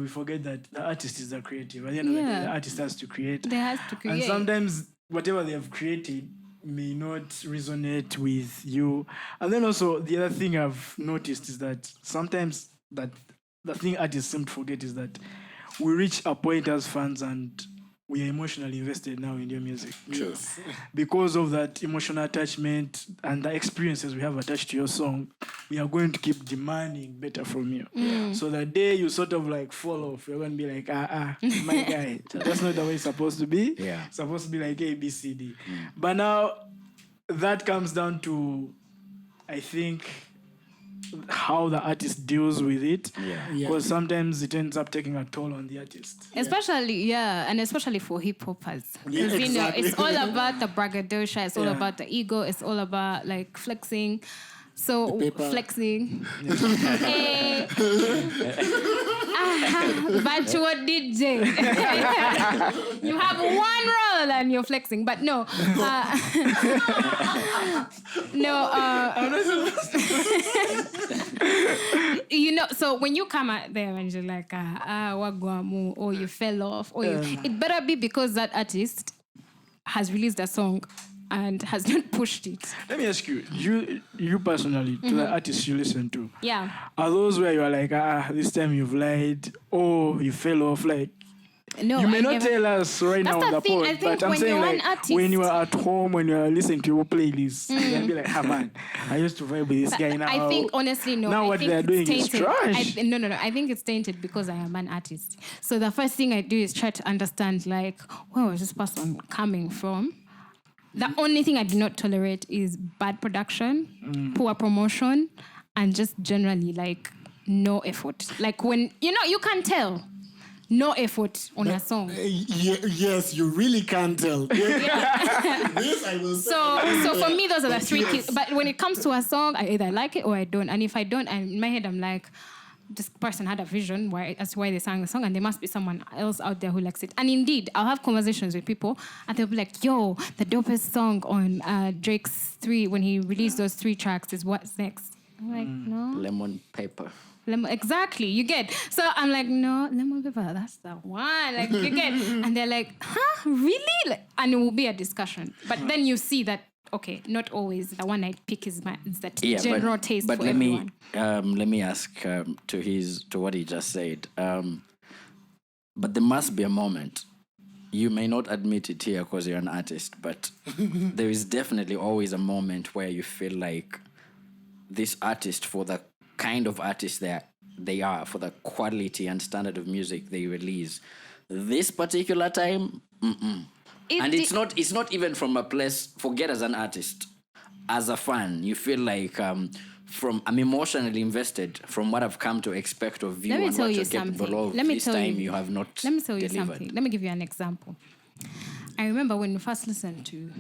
we forget that the artist is the creative. At the end of the day, the artist has to create. They have to create. And sometimes whatever they have created may not resonate with you. And then also the other thing I've noticed is that sometimes that the thing artists seem to forget is that we reach a point as fans and we are emotionally invested now in your music. True. Because of that emotional attachment and the experiences we have attached to your song, we are going to keep demanding better from you. So the day you sort of like fall off, you're going to be like, my guy, that's not the way it's supposed to be. Yeah. It's supposed to be like A, B, C, D. But now that comes down to, I think, how the artist deals with it. Because sometimes it ends up taking a toll on the artist. Especially, and especially for hip hoppers. Yeah, exactly. It's all about the braggadocio, it's all about the ego, it's all about like flexing. So flexing. Virtual DJ. You have one role and you're flexing, but no. So when you come out there and you're like, wagwamu, or you fell off, or it better be because that artist has released a song and has not pushed it. Let me ask you, you personally, to the artists you listen to, Yeah. are those where you are like, this time you've lied, or you fell off? Like, No, you may I not never- tell us right That's now on the the thing, I pod, think but I'm when saying you're like an artist- when you are at home, when you are listening to your playlist, you'll be like, man, I used to vibe with this guy now. I think honestly no. Now I what think they're it's doing is tainted. trash. No. I think it's tainted because I am an artist. So the first thing I do is try to understand like where was this person coming from. The only thing I do not tolerate is bad production, poor promotion, and just generally like no effort. Like when you can tell no effort on a song. Yes, you really can tell. This I will say. So for me, those are the three Yes. keys. But when it comes to a song, I either like it or I don't. And if I don't, in my head, I'm like, this person had a vision as to why they sang the song, and there must be someone else out there who likes it. And indeed, I'll have conversations with people, and they'll be like, yo, the dopest song on Drake's 3, when he released those 3 tracks, is What's Next. I'm like, no. Lemon Pepper. Exactly, you get. So I'm like, no, lemon pepper, that's the one. Like, you get. And they're like, huh, really? Like, and it will be a discussion. But then you see that, okay, not always the one I pick is the general taste but for let everyone. let me ask to what he just said. But there must be a moment. You may not admit it here because you're an artist, but there is definitely always a moment where you feel like this artist, for the kind of artist they are, for the quality and standard of music they release, this particular time, and it's not even from a place, forget as an artist, as a fan, you feel like I'm emotionally invested from what I've come to expect of you Let me and tell what you you're capable something. of. Let me This tell time you. you have not Let me tell you delivered. something. Let me give you an example. I remember when we first listened to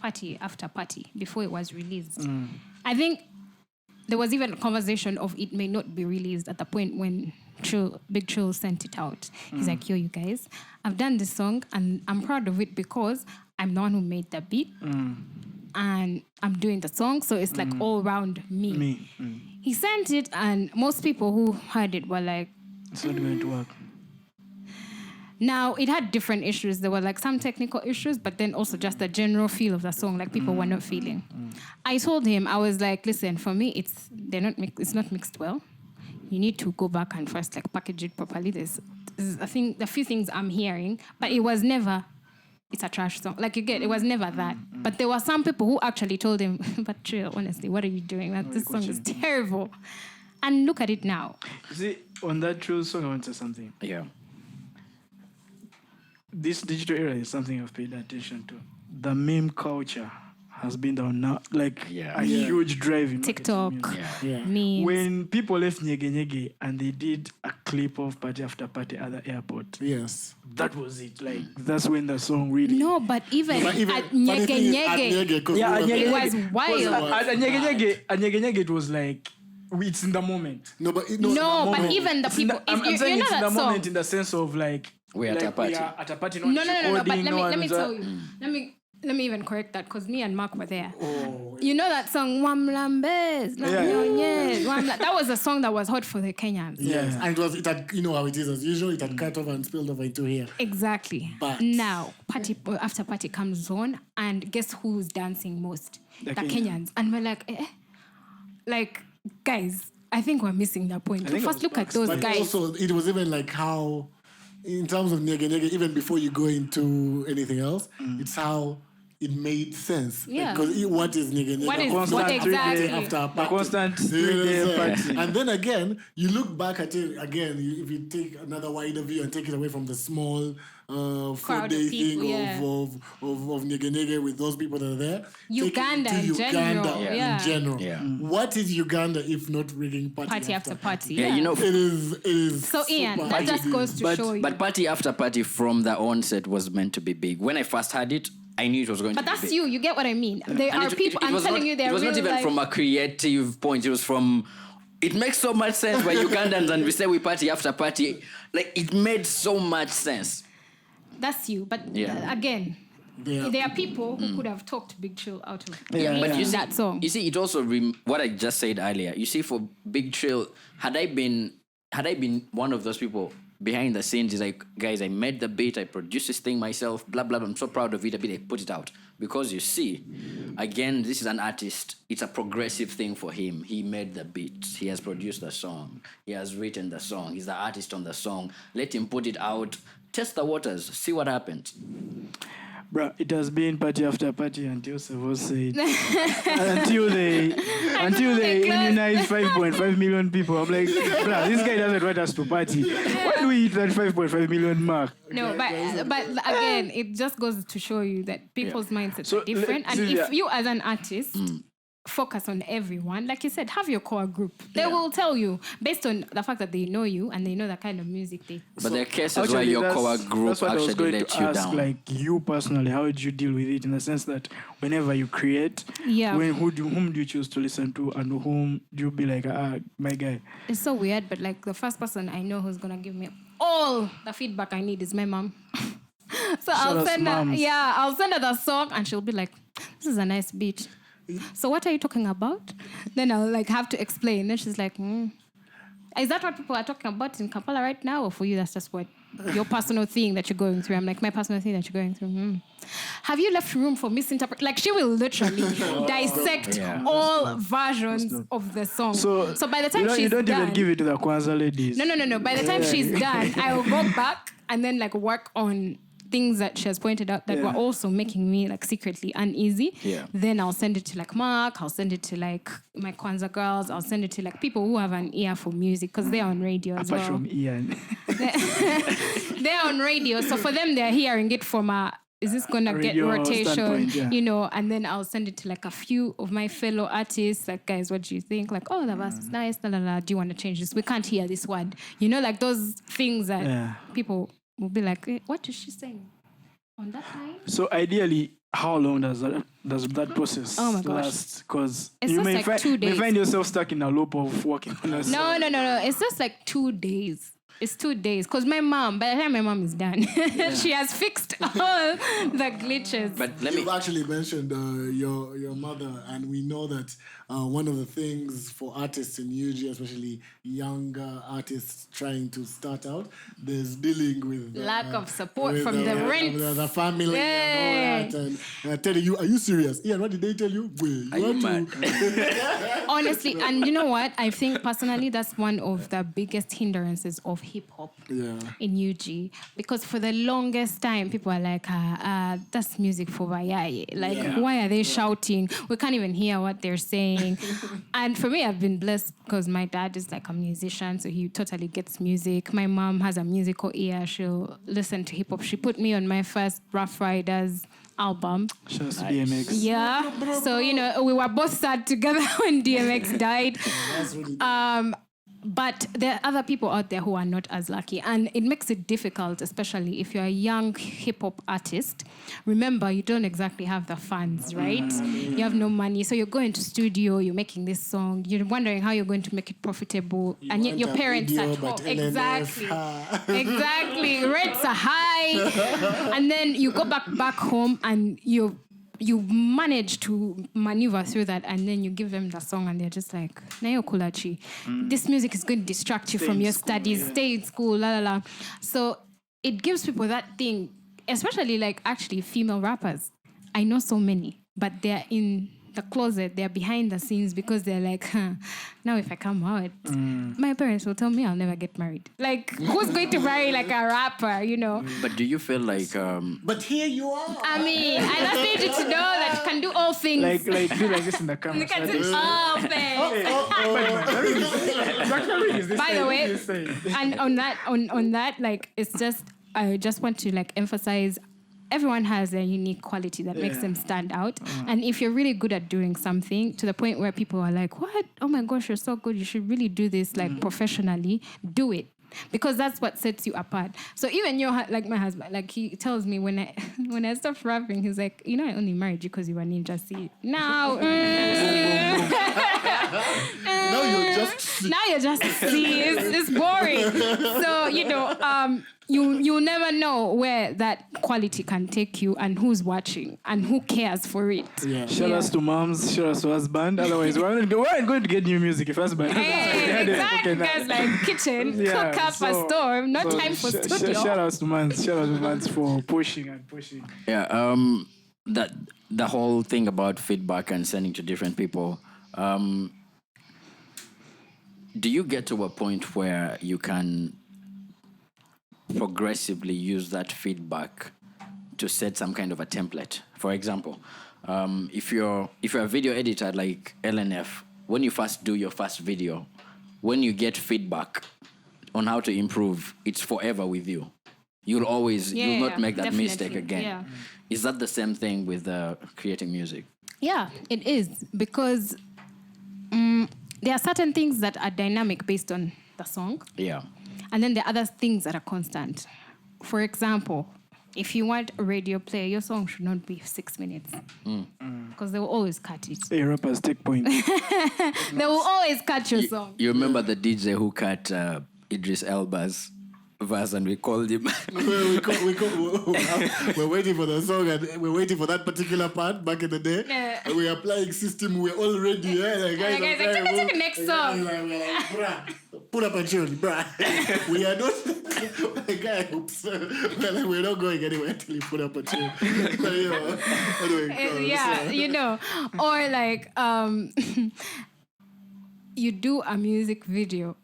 Party After Party before it was released. I think there was even a conversation of it may not be released at the point when Big Trill sent it out. He's like, yo, you guys, I've done this song and I'm proud of it because I'm the one who made the beat and I'm doing the song. So it's like all around me. He sent it and most people who heard it were like, It's not going to work. now, it had different issues. There were like some technical issues, but then also just the general feel of the song, like people were not feeling. I told him, I was like, listen, for me, it's not mixed well. You need to go back and first like package it properly. There's a few things I'm hearing, but it was never, it's a trash song. Like you get, it was never that. But there were some people who actually told him, but Trill, honestly, what are you doing? Like, this song is terrible. And look at it now. You see, on that Trill song, I want to say something. Yeah. This digital era is something I've paid attention to. The meme culture has been down now, like a huge drive in TikTok, marketing music. memes. When people left Nyege Nyege and they did a clip of Party After Party at the airport, Yes. that was it. Like, that's when the song really... No, but even But even at funny Nyege thing is, at Nyege, Nyege, 'cause Yeah, we were Nyege it there. was Nyege. wild. At Nyege Nyege, it was like, it's in the moment. No, but No, but even the It's in people, I'm if saying you know it's in that the song. moment in the sense of like... We're at like a party. We are at a party, No, but recording, let me tell one's, you. Let me even correct that because me and Mark were there. You know that song, Wamlambes, that was a song that was hot for the Kenyans. Yes, Yeah. and it had, you know how it is as usual, it had cut over and spilled over into here. Exactly. But- now, Party After Party comes on, and guess who's dancing most? The The Kenyans. Kenyans. And we're like, like, guys, I think we're missing the point. think First, it was look at those But guys. also, it was even like how, in terms of Nyege Nyege, even before you go into anything else, it's how it made sense. Yeah. Because what is Nyege Nyege? What is- what Constant exactly? After a The party. constant You know what I'm 3-day saying? party. And then again, you look back at it again, if you take another wider view and take it away from the small Crowd 4-day of people, thing yeah. of Nyege Nyege with those people that are there. Uganda take it to in general, Uganda yeah. in general. Yeah. What is Uganda if not rigging Party after party. Yeah, you know, It is So, Ian, super that just hard goes to show you. but Party After Party from the onset was meant to be big. When I first had it, I knew it was going But to be that's big. you. You get what I mean. There And are people. I'm was telling not, you, they're it was real not even life. from a creative point. It was from. It makes so much sense by Ugandans, and we say we party after party. Like it made so much sense. That's you. But Yeah. Again, Yeah. there are people who could have talked Big Trill out of But you see, that song. You see, it also what I just said earlier. You see, for Big Trill, had I been one of those people behind the scenes, is like, guys, I made the beat, I produced this thing myself, blah blah blah. I'm so proud of it. I put it out. Because you see, again, this is an artist. It's a progressive thing for him. He made the beats. He has produced the song. He has written the song. He's the artist on the song. Let him put it out. Test the waters. See what happens. Bro, it has been party after party until Savo said until they immunize 5.5 million people. I'm like, bro, this guy doesn't want us to party. Why do we hit that 5.5 million mark? No, but again, it just goes to show you that people's mindsets are different. And if you as an artist focus on everyone, like you said, have your core group. They will tell you based on the fact that they know you and they know the kind of music they. But there are cases where your core group actually let you down. Like you personally, how did you deal with it? In the sense that whenever you create, whom do you choose to listen to, and whom do you be like, my guy? It's so weird, but like the first person I know who's gonna give me all the feedback I need is my mom. So I'll send her the song, and she'll be like, "This is a nice beat. So what are you talking about?" Then I'll like have to explain. Then she's like, "Is that what people are talking about in Kampala right now, or for you that's just what your personal thing that you're going through?" I'm like, "My personal thing that you're going through. Have you left room for misinterpret?" Like she will literally dissect all versions of the song. So by the time she's done, you don't even give it to the Kwanzaa ladies. No. By the time she's done, I will go back and then like work on things that she has pointed out that were also making me like secretly uneasy. Then I'll send it to like Mark, I'll send it to like my Kwanzaa girls, I'll send it to like people who have an ear for music because they're on radio as well. Apart from Ian. They're on radio, so for them they're hearing it from is this gonna get rotation, you know? And then I'll send it to like a few of my fellow artists, like, guys, what do you think? Like, oh, the verse is nice, do you want to change this? We can't hear this word, you know, like those things that people will be like, what is she saying on that line? So ideally, how long does that process last? Because you may, like 2 days. may find yourself stuck in a loop of working on a song. No. It's just like 2 days. It's 2 days. Because by the time my mom is done, she has fixed all the glitches. But You've actually mentioned your mother, and we know that one of the things for artists in UG, especially younger artists trying to start out, there's dealing with lack of support from the rent, the family, and all that. And I tell you, are you serious? Ian, what did they tell you? Are you mad? Honestly, and you know what? I think personally that's one of the biggest hindrances of hip hop in UG, because for the longest time people are like, that's music for Vayaye. Like, why are they shouting? We can't even hear what they're saying. And for me, I've been blessed because my dad is like a musician, so he totally gets music. My mom has a musical ear. She'll listen to hip hop. She put me on my first Rough Riders album. Just DMX. Yeah. So, you know, we were both sad together when DMX died. But there are other people out there who are not as lucky. And it makes it difficult, especially if you're a young hip-hop artist. Remember, you don't exactly have the funds, right? You have no money. So you're going to studio, you're making this song, you're wondering how you're going to make it profitable. And yet your parents are home. Exactly. Rates are high. And then you go back home and you manage to maneuver through that, and then you give them the song and they're just like, Nayo Kulachi, this music is going to distract you from your studies, stay in school, la la la. So it gives people that thing, especially like actually female rappers. I know so many, but they're in the closet, they're behind the scenes because they're like, now if I come out, my parents will tell me I'll never get married. Like, who's going to marry like a rapper, you know? But do you feel like... But here you are. I mean, I just need you to know that you can do all things. Like do like this in the camera. You can do all things. By the way, and on that, like, it's just, I just want to like emphasize, everyone has a unique quality that makes them stand out. And if you're really good at doing something to the point where people are like, what? Oh my gosh, you're so good. You should really do this like professionally. Do it. Because that's what sets you apart. So even like my husband, like he tells me when I stop rapping, he's like, you know, I only married you because you were Ninja C. Now, now you're just C. It's boring. So, you know, you never know where that quality can take you and who's watching and who cares for it. Shout outs to moms, shout outs to husband. Otherwise, we're not going to get new music if husband. Exactly, guys, like kitchen, cook up a storm, no time for studio. Shout outs to mans for pushing and pushing. Yeah. that the whole thing about feedback and sending to different people. Do you get to a point where you can progressively use that feedback to set some kind of a template? For example, if you're a video editor like LNF, when you first do your first video, when you get feedback on how to improve, it's forever with you. You'll not make that definitely. mistake again. Yeah. Is that the same thing with creating music? Yeah, it is, because there are certain things that are dynamic based on the song, Yeah. and then there are other things that are constant. For example, if you want a radio play, your song should not be 6 minutes, because they will always cut it. Hey, rappers, take point. They will always cut your song. You remember the DJ who cut Idris Elba's verse and we called him? we're waiting for the song and we're waiting for that particular part back in the day. Yeah. And we're applying system, we're all ready. Yeah? Like, guys, guys, like, take the next song. We're like, bruh, put up a tune, bruh. We are not, like, oops. We're not going anywhere until you put up a tune. Anyway, Or like you do a music video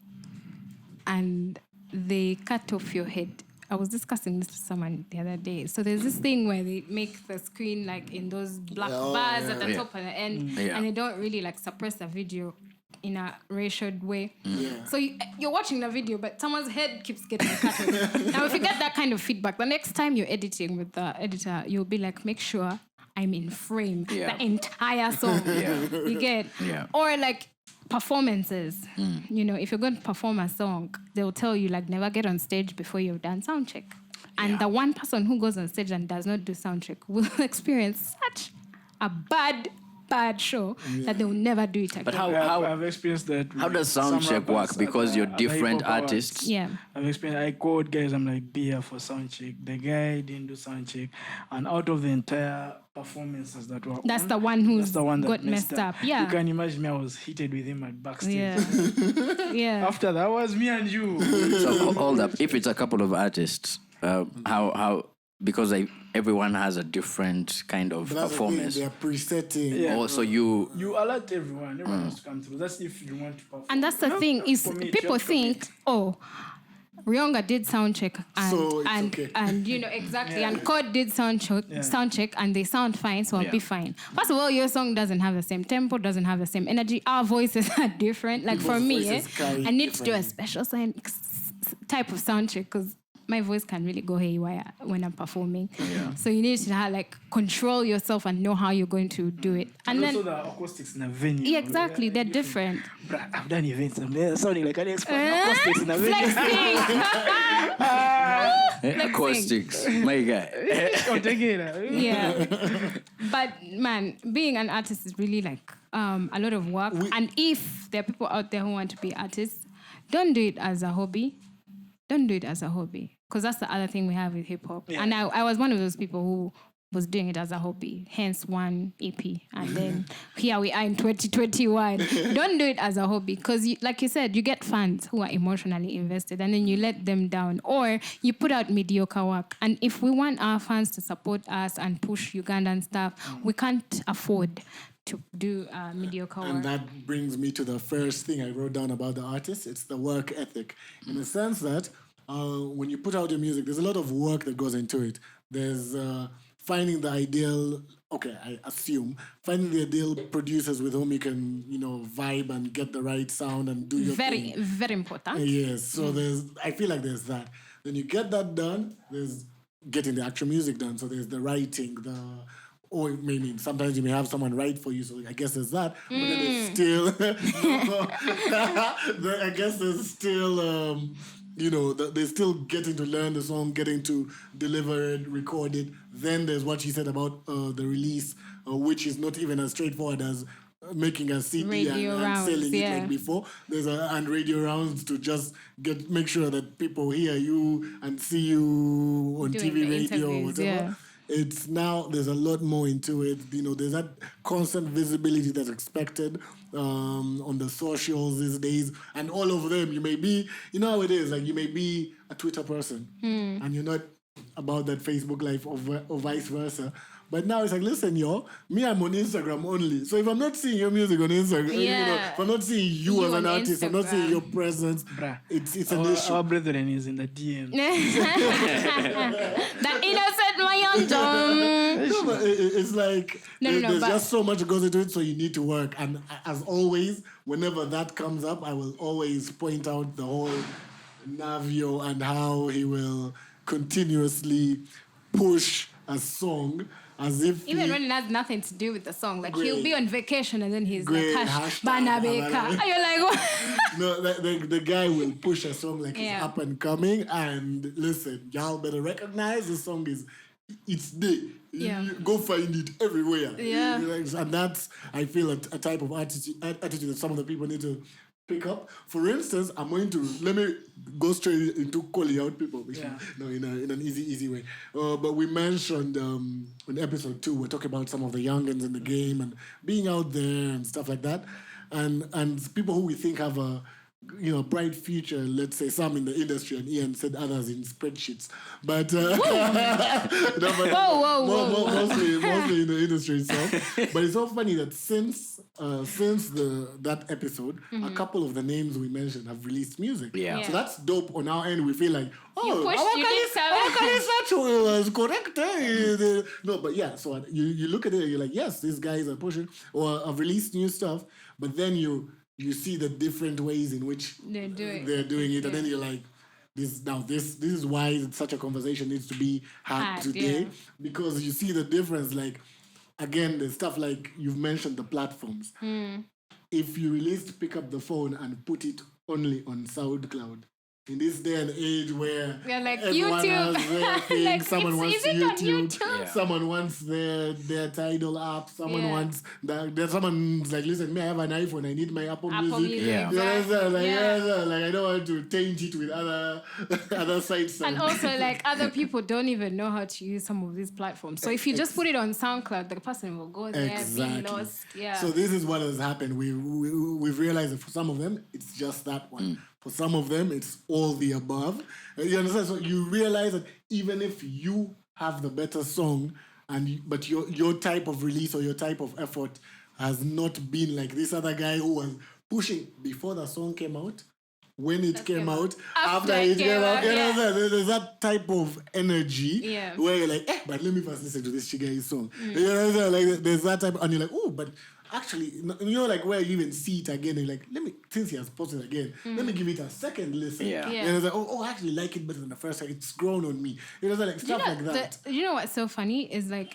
and they cut off your head. I was discussing this with someone the other day. So there's this thing where they make the screen like in those black bars at the top and the end, and they don't really like suppress the video in a ratioed way. Yeah. So you're watching the video, but someone's head keeps getting cut off. Now, if you get that kind of feedback, the next time you're editing with the editor, you'll be like, make sure I'm in frame the entire song. You get? Yeah. Or like performances. If you're going to perform a song, they'll tell you like never get on stage before you've done sound check. And the one person who goes on stage and does not do sound check will experience such a bad show that they will never do it again. But I've experienced that. how does sound check work? Because you're different artists. Yeah. I've experienced. I called guys. I'm like, be here for sound check. The guy didn't do sound check, and out of the entire performances that were, That's the one who's that's the one that got messed up. Yeah. You can imagine me. I was heated with him at backstage. Yeah. After that was me and you. So hold up. If it's a couple of artists, how because everyone has a different kind of but that's performance. The thing, they're presetting. Yeah. Also, you You alert everyone. Everyone has to come through. That's if you want to perform. And that's the thing is For me, people just think, Rionga did sound check So it's okay. and exactly and Code did sound check and they sound fine, so I'll be fine. First of all, your song doesn't have the same tempo, doesn't have the same energy. Our voices are different. Like People's for me, voices carry I need to do a differently. special type of sound check because my voice can really go haywire when I'm performing. So you need to control yourself and know how you're going to do it. And then also the acoustics in a venue. yeah, exactly, they're different. Bruh, I've done events and they're sounding like an expert. Acoustics in a venue. Flexing. acoustics, my guy. Oh, take it. Yeah. But man, being an artist is really like a lot of work. And if there are people out there who want to be artists, don't do it as a hobby. Don't do it as a hobby. Because that's the other thing we have with hip hop. Yeah. And I was one of those people who was doing it as a hobby, hence one EP. And then here we are in 2021. Don't do it as a hobby because, like you said, you get fans who are emotionally invested and then you let them down or you put out mediocre work. And if we want our fans to support us and push Ugandan stuff, we can't afford to do mediocre work. And that brings me to the first thing I wrote down about the artist. It's the work ethic. In the sense that when you put out your music, there's a lot of work that goes into it. There's finding the ideal, I assume, finding the ideal producers with whom you can, vibe and get the right sound and do your thing. Very important. Yes, so I feel like there's that. Then you get that done, there's getting the actual music done. So there's the writing, or maybe sometimes you may have someone write for you, so I guess there's that. But then there's still, I guess there's still, they're still getting to learn the song, getting to deliver it, record it. Then there's what you said about the release, which is not even as straightforward as making a CD and selling it like before. There's and radio rounds to just make sure that people hear you and see you on Doing TV, the radio, or interviews, whatever. yeah. It's now, there's a lot more into it. There's that constant visibility that's expected on the socials these days. And all of them, you may be, how it is, like you may be a Twitter person and you're not about that Facebook life or vice versa. But now it's like, listen, yo, me, I'm on Instagram only. So if I'm not seeing your music on Instagram, if I'm not seeing you as an on artist, I'm not seeing your presence, Bruh. it's an issue. Our brethren is in the DM. That innocent Mayandom. No, but it's like there's just so much that goes into it, so you need to work. And as always, whenever that comes up, I will always point out the whole Navio and how he will continuously push a song as if Even when it has nothing to do with the song, like Great. he'll be on vacation and then he's Great. like, Hashtag Banabeka. And you're like, what? no, the guy will push a song like Yeah. it's up and coming. And listen, y'all better recognize the song it's there. Yeah. Go find it everywhere. Yeah. And that's, I feel, a type of attitude that some of the people need to pick up. For instance, let me go straight into calling out people. Yeah. No, in an easy way. But we mentioned in episode 2, we're talking about some of the youngins in the game and being out there and stuff like that. And people who we think have a bright future, let's say some in the industry, and Ian said others in spreadsheets. But, Whoa. mostly in the industry itself. But it's so funny that since that episode, a couple of the names we mentioned have released music. Yeah. So that's dope on our end. We feel like, You did some. was correct. No, but yeah, so you look at it and you're like, yes, these guys are pushing or have released new stuff, but then you see the different ways in which They're doing it, and then you're like, this is why such a conversation needs to be had today, yeah. because you see the difference. Like, again, the stuff like you've mentioned, the platforms. If you pick up the phone and put it only on SoundCloud, in this day and age where We're like, everyone YouTube. has their thing, Like, someone wants is it on YouTube? Yeah. someone wants their Tidal app, someone wants there's someone's like, listen, me, I have an iPhone, I need my Apple Music. Yeah. You understand? Like, Yeah. like I don't want to taint it with other sites. And also, like, other people don't even know how to use some of these platforms. So if you just put it on SoundCloud, the person will go there, be lost. Yeah. So this is what has happened. We've realized that for some of them, it's just that one. For some of them, it's all the above. You understand? So you realize that even if you have the better song, but your type of release or your type of effort has not been like this other guy who was pushing before the song came out, when it came out, after it came out, you know, there's that type of energy where you're like, but let me first listen to this Chigai song. You know, like there's that type, and you're like, oh, but actually, you know, like where you even see it again, and you're like, since he has posted again, let me give it a second listen. Yeah. Yeah. And it's like, I actually like it better than the first time. It's grown on me. You know, like stuff like that. You know what's so funny is like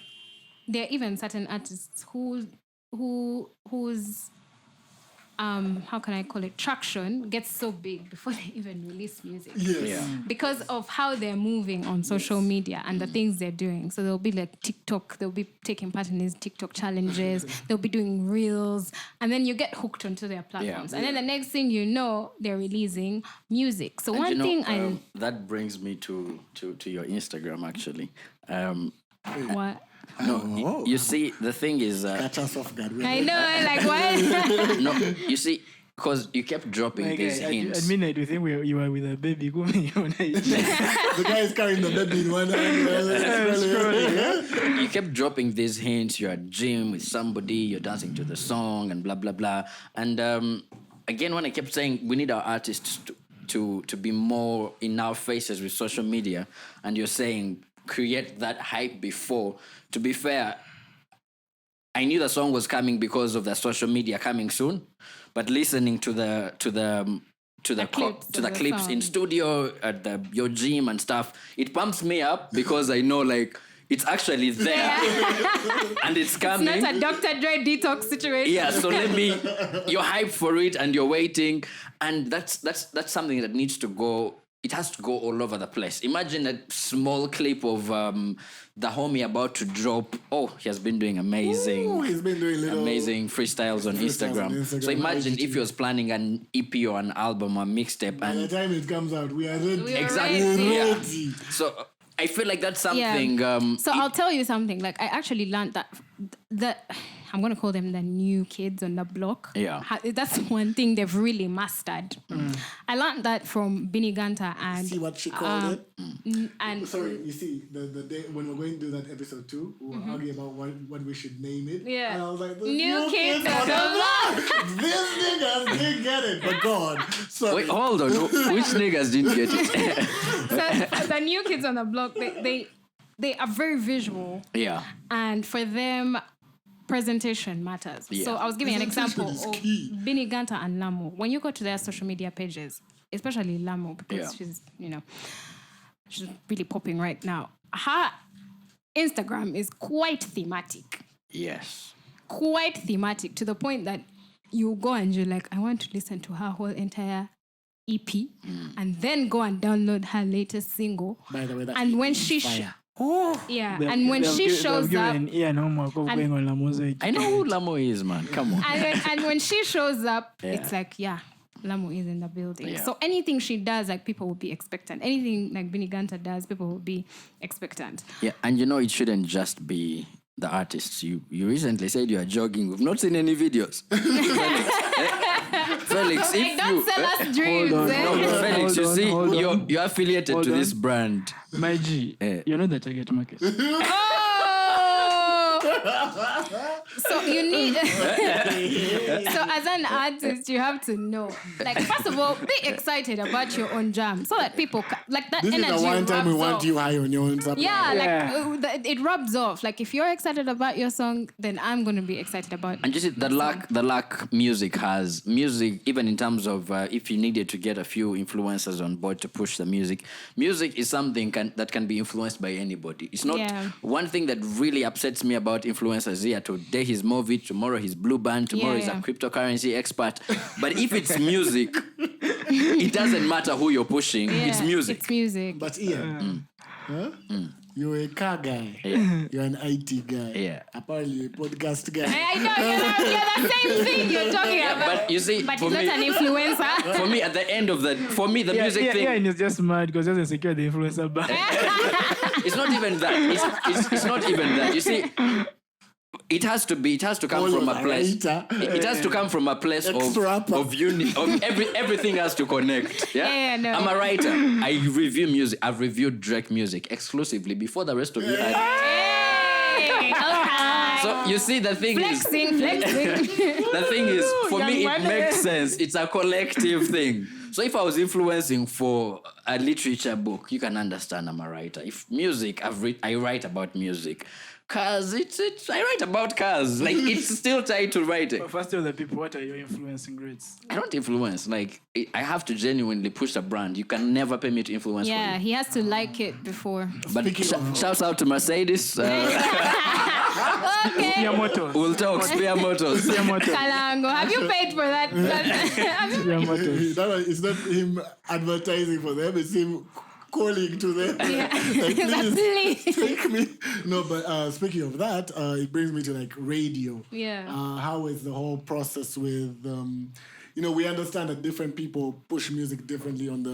there are even certain artists whose how can I call it, traction gets so big before they even release music. Yes. Yeah. Because of how they're moving on social media and the things they're doing. So they'll be like TikTok, they'll be taking part in these TikTok challenges, they'll be doing reels, and then you get hooked onto their platforms. And then the next thing you know, they're releasing music. So And that brings me to your Instagram actually. what? No, you see, the thing is, Catch us off guard. I know, like what? no, you see, because you kept dropping these hints. At midnight, we think you were with a baby. The guy is carrying the baby in one hand. You kept dropping these hints. You're at gym with somebody, you're dancing to the song, and blah blah blah. And again, when I kept saying we need our artists to be more in our faces with social media, and you're saying create that hype before. To be fair, I knew the song was coming because of the social media coming soon, but listening to the clips in studio at your gym and stuff, it pumps me up because I know like it's actually there and it's coming. It's not a Dr. Dre detox situation. Yeah, so you're hyped for it and you're waiting, and that's something that needs to go. It has to go all over the place. Imagine a small clip of the homie about to drop. Oh, he has been doing amazing. Ooh, he's been doing amazing freestyles on Instagram. So imagine if he was planning an EP or an album or mixtape. By the time it comes out, we are ready. Exactly. We're Yeah. ready. So I feel like that's something. So I'll tell you something. Like I actually learned that I'm going to call them the new kids on the block. Yeah. That's one thing they've really mastered. I learned that from Binny Ganta and... See what she called it? And Sorry, you see, the day when we're going to do that episode 2, we were arguing about what we should name it. Yeah. And I was like, the New kids on the block. These niggas didn't get it, but God. Sorry. Wait, hold on. Which niggas didn't get it? so the new kids on the block, they are very visual. Yeah. And for them, presentation matters. Yeah. So I was giving an example Presentation is of key. Binny Ganta and Lamo. When you go to their social media pages, especially Lamo, because she's really popping right now. Her Instagram is quite thematic. Yes. Quite thematic to the point that you go and you're like, I want to listen to her whole entire EP and then go and download her latest single. By the way, that And when EP is she fire. and when she shows up, given Ian homework of going on La Mosaic. I know who Lamo is, man. Come on. and when she shows up, it's like, Lamo is in the building. Yeah. So anything she does, like, people will be expectant. Anything like Binny Ganta does, people will be expectant. Yeah, and it shouldn't just be the artists. You recently said you are jogging. We've not seen any videos. Felix, Like, if don't you... sell us dreams. on, eh? hold on. Felix, you see, you're affiliated Hold to on. this brand. My G, you're not the target market. Oh! So you need. So as an artist, you have to know. Like, first of all, be excited about your own jam, so that people like that This energy. is the one time we rubs want off. you high on your own supply. Yeah, Yeah. like it rubs off. Like, if you're excited about your song, then I'm gonna be excited about. And you see, the luck music has even in terms of if you needed to get a few influencers on board to push the music. Music is something that can be influenced by anybody. It's not one thing that really upsets me about influencers here. Today he's Movi, tomorrow he's Blue Band, tomorrow he's a cryptocurrency expert. But if it's music, it doesn't matter who you're pushing. Yeah, It's music. It's music. But Ian, you're a car guy. Yeah. You're an IT guy. Yeah. Apparently a podcast guy. I know you're the same thing you're talking about. But you see, But for he's me, not an influencer. for me, at the end of the music thing, Ian is just mad because he doesn't secure the influencer back. it's not even that. It's not even that. You see, it has to come from a place. It has to come from a place of unity. Everything has to connect. Yeah, no. I'm a writer. I review music. I've reviewed Drake music exclusively before the rest of you had. Hey, okay. So you see, the thing Flexing. the thing is, for me, Young it man. makes sense. It's a collective thing. So if I was influencing for a literature book, you can understand I'm a writer. If music, I write about music. Cars, I write about cars. Like, it's still tied to writing. But first, tell the people, what are your influencing grades? I don't influence. Like, I have to genuinely push a brand. You can never pay me to influence. Yeah, for you. he has to like it before. But shouts out to Mercedes. Okay. Spare motors. We'll talk spare motors. Spare motors. Kalango, have you paid for that? Spare motors. It's not him advertising for them, it's him calling to them. Yeah. Like, please, Please. take me. No, but speaking of that, it brings me to like radio. Yeah. How is the whole process with we understand that different people push music differently on the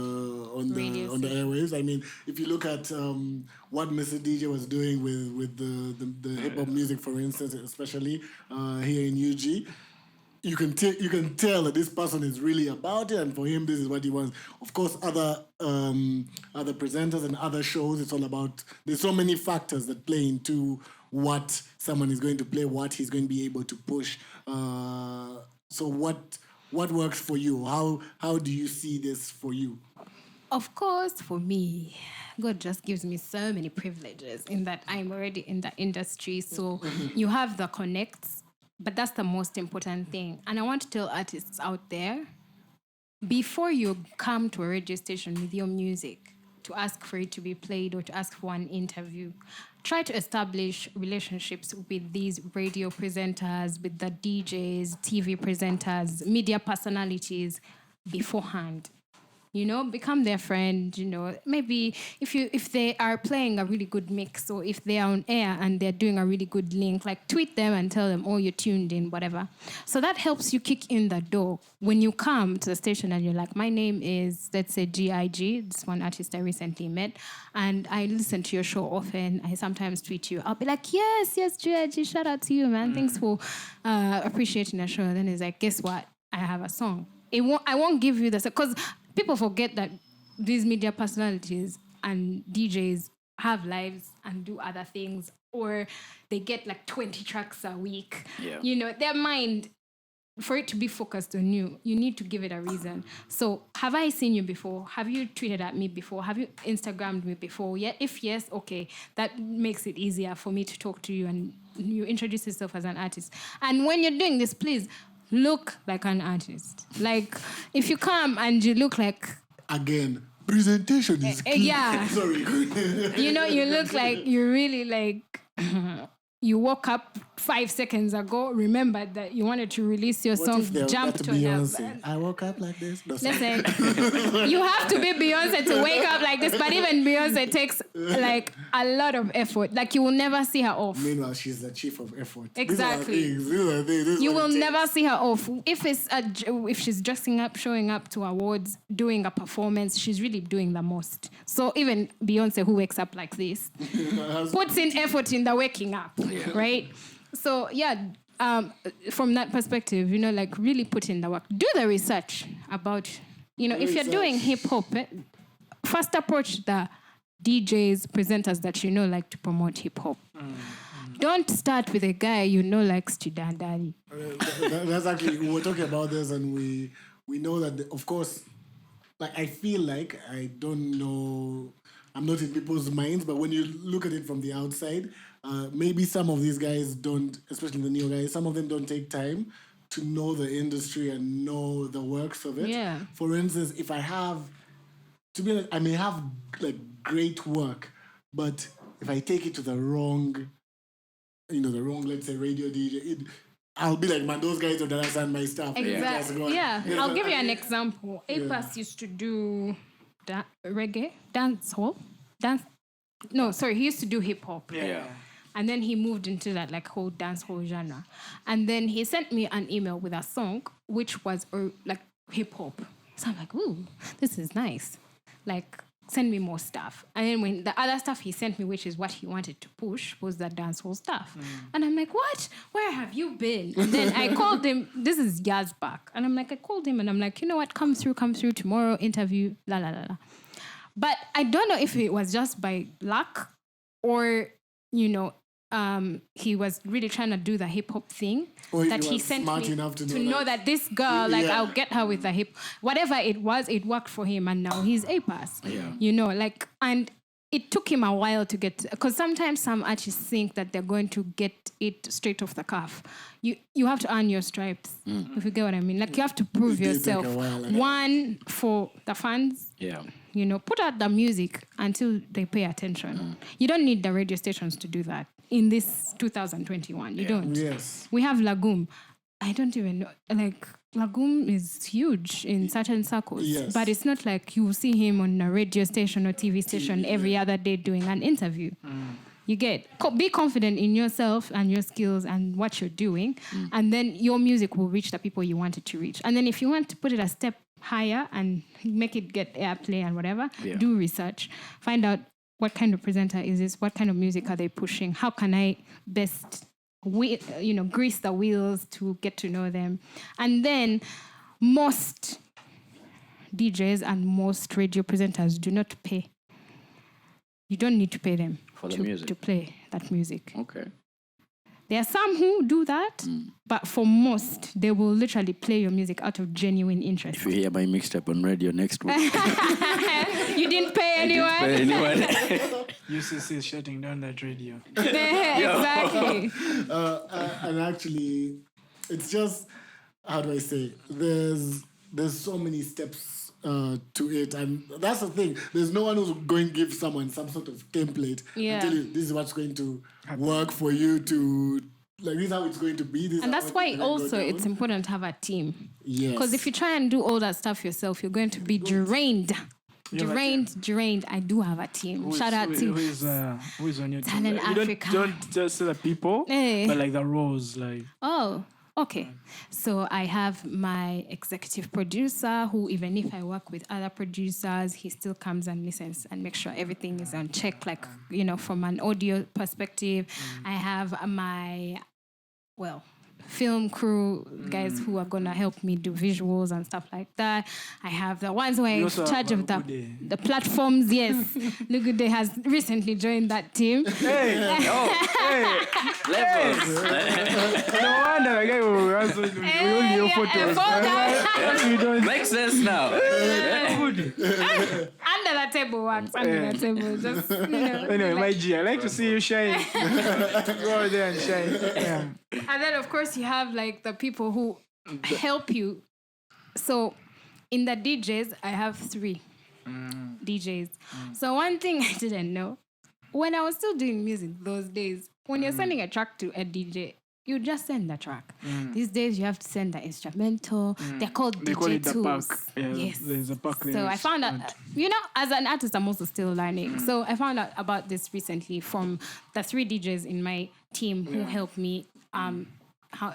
Radio airwaves. I mean, if you look at what Mr. DJ was doing with the hip hop music, for instance, especially here in UG, you can tell that this person is really about it, and for him, this is what he wants. Of course, other presenters and other shows, it's all about. There's so many factors that play into what someone is going to play, what he's going to be able to push. So what works for you? How do you see this for you? Of course, for me, God just gives me so many privileges in that I'm already in the industry. So you have the connects, but that's the most important thing. And I want to tell artists out there, before you come to a radio station with your music to ask for it to be played or to ask for an interview, try to establish relationships with these radio presenters, with the DJs, TV presenters, media personalities beforehand. become their friend. Maybe if they are playing a really good mix, or if they are on air and they're doing a really good link, like tweet them and tell them, oh, you're tuned in, whatever. So that helps you kick in the door when you come to the station and you're like, my name is, let's say, GIG, this one artist I recently met, and I listen to your show often. I sometimes tweet you. I'll be like, yes, GIG, shout out to you, man. Thanks for appreciating the show. Then it's like, guess what? I have a song. I won't give you this, because people forget that these media personalities and DJs have lives and do other things, or they get like 20 tracks a week. Yeah. Their mind, for it to be focused on you, you need to give it a reason. So, have I seen you before? Have you tweeted at me before? Have you Instagrammed me before? Yeah. If yes, okay, that makes it easier for me to talk to you, and you introduce yourself as an artist. And when you're doing this, please look like an artist. Like, if you come and you look like... Again, presentation is key. Yeah. Sorry. You look like you really like... You woke up 5 seconds ago, remembered that you wanted to release your song, jumped on Beyonce? I woke up like this. No, listen, you have to be Beyonce to wake up like this, but even Beyonce takes like a lot of effort. Like, you will never see her off. Meanwhile, she's the chief of effort. Exactly. These are the things. You will never see her off. If she's dressing up, showing up to awards, doing a performance, she's really doing the most. So even Beyonce, who wakes up like this, puts in effort in the waking up. Yeah. Right? So, from that perspective, like, really put in the work. Do the research about, if you're doing hip-hop, first approach the DJs, presenters that like to promote hip-hop. Don't start with a guy likes to dandali. That's actually, we were talking about this, and we know that, of course, like, I feel like, I don't know, I'm not in people's minds, but when you look at it from the outside, maybe some of these guys don't, especially the new guys, some of them don't take time to know the industry and know the works of it. Yeah. For instance, if I have, to be honest, I may have like great work, but if I take it to the wrong, let's say, radio DJ, I'll be like, man, those guys don't understand my stuff. Exactly. Yeah. I'll give you an example. APAS used to do reggae, he used to do hip hop. Yeah. And then he moved into that like whole dance whole genre. And then he sent me an email with a song which was like hip hop. So I'm like, ooh, this is nice. Like, send me more stuff. And then when the other stuff he sent me, which is what he wanted to push, was that dancehall stuff. And I'm like, what? Where have you been? And then I called him. This is years back. And I called him and I'm like, you know what? Come through tomorrow, interview, la, la, la, la. But I don't know if it was just by luck or, he was really trying to do the hip hop thing, or that he sent me to know that this girl, like, I'll get her with the hip. Whatever it was, it worked for him, and now he's APAS. Yeah. And it took him a while to get, because sometimes some artists think that they're going to get it straight off the cuff. You have to earn your stripes, if you get what I mean. Like, you have to prove yourself. One, for the fans. Yeah. Put out the music until they pay attention. You don't need the radio stations to do that in this 2021. You don't. Yes. We have Lagoom. I don't even know. Like, Lagoom is huge in certain circles. Yes. But it's not like you see him on a radio station or TV station every other day doing an interview. You get, be confident in yourself and your skills and what you're doing. And then your music will reach the people you want it to reach. And then if you want to put it a step higher and make it get airplay and whatever, do research. Find out what kind of presenter is this, what kind of music are they pushing, how can I best grease the wheels to get to know them. And then most DJs and most radio presenters do not pay. You don't need to pay them for the music to play that music. Okay. There are some who do that, but for most, they will literally play your music out of genuine interest. If you hear my mixtape on radio next week. You didn't pay anyone? UCC is shutting down that radio. Exactly. And actually, it's just, how do I say, there's so many steps to it, and that's the thing. There's no one who's going to give someone some sort of template and tell you this is what's going to work for you to like this is how it's going to be. And that's why also it's important to have a team. Yes. Because if you try and do all that stuff yourself, you're going to be drained. Drained. I do have a team. Shout out to who is on your team? Talent You Africa. don't just say the people, but like the roles, like. Oh, okay. So I have my executive producer who, even if I work with other producers, he still comes and listens and makes sure everything is on check, like, from an audio perspective. I have my, film crew guys who are going to help me do visuals and stuff like that. I have the ones who are in charge of the platforms. Yes. Lugude has recently joined that team. Hey! Levels. No wonder the guy will answer only your photos. You don't. Makes sense now. Under the table works. Under the table. Just, Anyway, my G, I like to see you shine. Go out there and shine. Yeah. And then, of course, you have like the people who help you. So in the DJs, I have 3 DJs. So one thing I didn't know, when I was still doing music those days, when you're sending a track to a DJ, you just send the track. These days, you have to send the instrumental. They're called They DJ call it the tools. pack. Yeah, Yes. there's a pack there. So I found out, as an artist, I'm also still learning. So I found out about this recently from the 3 DJs in my team who helped me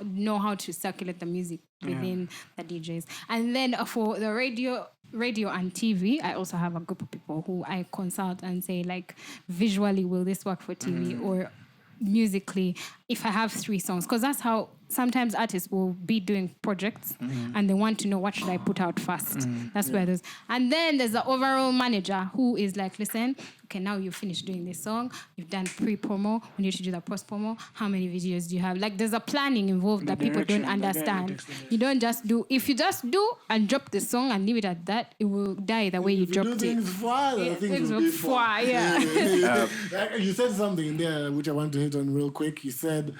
know how to circulate the music within the DJs. And then for the radio and TV, I also have a group of people who I consult and say, like, visually, will this work for TV? Or musically, if I have 3 songs, because that's how sometimes artists will be doing projects and they want to know what should I put out first. That's where there's, and then there's the overall manager who is like, listen, okay, now you've finished doing this song, you've done pre-promo, we need to do the post-promo, how many videos do you have? Like, there's a planning involved that people don't understand. You don't just do, if you just do and drop the song and leave it at that, it will die the way you dropped it. Things far, things will be far. You said something in there which I want to hit on real quick. You said,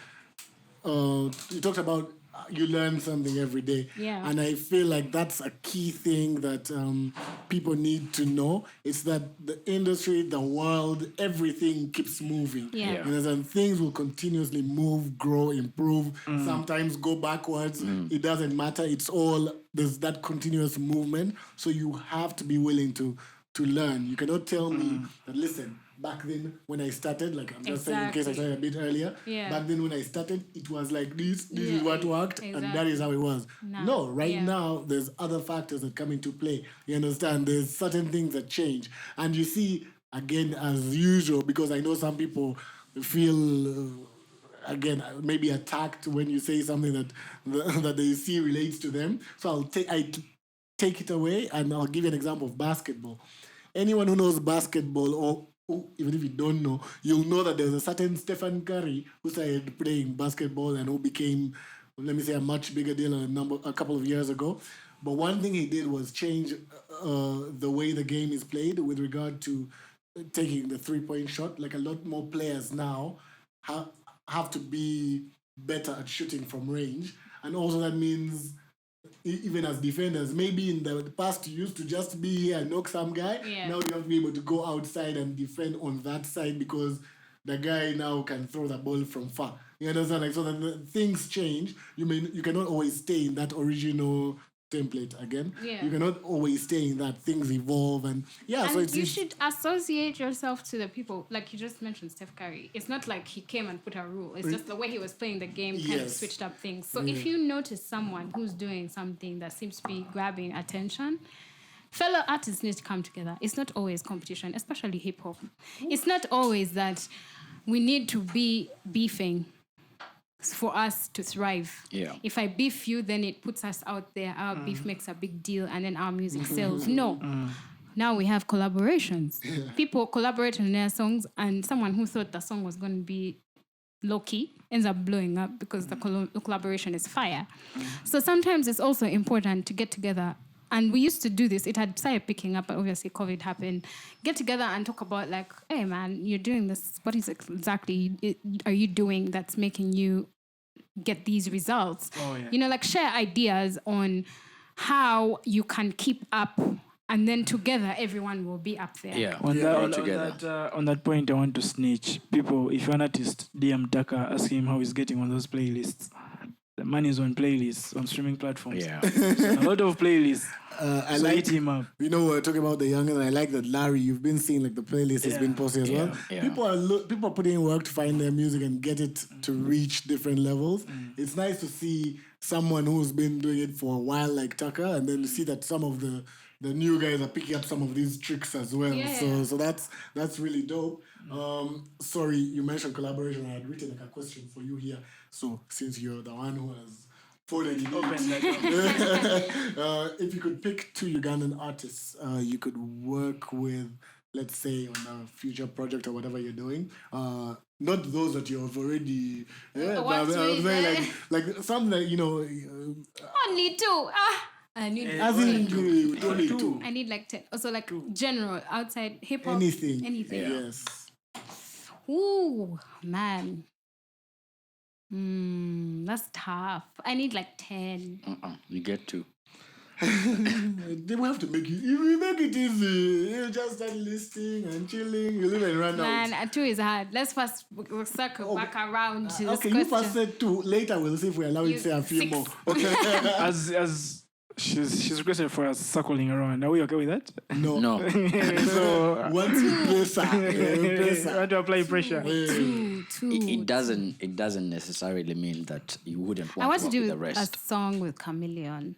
you talked about you learn something every day. Yeah. And I feel like that's a key thing that people need to know. It's that the industry, the world, everything keeps moving. Yeah. And things will continuously move, grow, improve, sometimes go backwards. It doesn't matter. It's all, there's that continuous movement. So you have to be willing to learn. You cannot tell me that, listen, back then when I started, like I'm just saying in case I started a bit earlier, back then when I started, it was like this is what worked, and that is how it was. No, right now, there's other factors that come into play. You understand? There's certain things that change. And you see, again, as usual, because I know some people feel... again, maybe attacked when you say something that they see relates to them. So I take it away, and I'll give you an example of basketball. Anyone who knows basketball, or even if you don't know, you'll know that there's a certain Stephen Curry who started playing basketball and who became, let me say, a much bigger deal a couple of years ago. But one thing he did was change the way the game is played with regard to taking the three-point shot. Like, a lot more players now have to be better at shooting from range. And also that means, even as defenders, maybe in the past you used to just be here and knock some guy. Now you have to be able to go outside and defend on that side because the guy now can throw the ball from far. You understand? Like, so that things change. You cannot always stay in that original template again. You cannot always stay in that. Things evolve, and so you should associate yourself to the people. Like you just mentioned, Steph Curry. It's not like he came and put a rule. It's just the way he was playing the game kind of switched up things. So if you notice someone who's doing something that seems to be grabbing attention, fellow artists need to come together. It's not always competition, especially hip hop. It's not always that we need to be beefing for us to thrive. If I beef you, then it puts us out there. Our beef makes a big deal, and then our music sells. No. Now we have collaborations. People collaborate on their songs, and someone who thought the song was going to be low-key ends up blowing up because the collaboration is fire. So sometimes it's also important to get together. And we used to do this. It had started picking up, but obviously COVID happened. Get together and talk about, like, hey, man, you're doing this. What is exactly are you doing that's making you get these results? Like, share ideas on how you can keep up and then together everyone will be up there. Yeah, On, we're that, all on, together. on that point, I want to snitch. People, if you're an artist, DM Tucker, ask him how he's getting on those playlists. The money is on playlists, on streaming platforms. Yeah. A lot of playlists. I So like hit him up. we're talking about the young, and I like that Larry. You've been seeing like the playlist has been posted as well. Yeah. People are putting in work to find their music and get it to reach different levels. It's nice to see someone who's been doing it for a while, like Tucker, and then to see that some of the new guys are picking up some of these tricks as well. Yeah. So that's really dope. Sorry, you mentioned collaboration. I had written like a question for you here. So since you're the one who has fallen in if you could pick 2 Ugandan artists you could work with, let's say on a future project or whatever you're doing, not those that you've already but I'm saying like something that Only 2. I need as in only 2. I need like 10. Also like general outside hip hop. Anything. Anything. Yes. Ooh, man. That's tough. I need like 10. You get 2. They will have to make it. If you make it easy, you just start listing and chilling. You live and run out. Man, 2 is hard. Let's first we'll circle back around to this Okay, question. you first said 2. Later we'll see if we allow you to say a few 6. more. As she's requested for us circling around. Are we okay with that? No. So Once you press I want to apply pressure. 2. It doesn't necessarily mean that you wouldn't I want want to to work do with the a rest. song with Chameleon.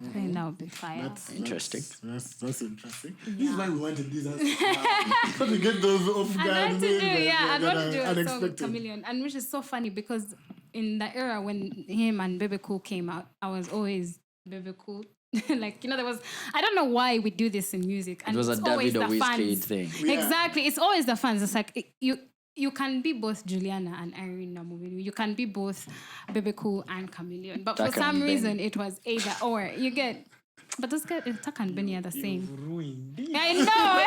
I think that would be fire. Interesting. That's interesting. This is why we wanted this. So we get those off guard. I'd want to do, I'd want to do a song with unexpected. Chameleon. And which is so funny because in the era when him and Bebe Cool came out, I was always Bebe Cool. Like, there was, I don't know why we do this in music. And It was a it's always David or the Wizkid fans. thing. Yeah. Exactly. It's always the fans. It's like, you can be both Juliana and Irene Namubiru. You can be both Bebe Cool and Chameleon. But for Taka some and Benny. reason, it was either or. You get... But those guys, Taka and Benny are the same. I know.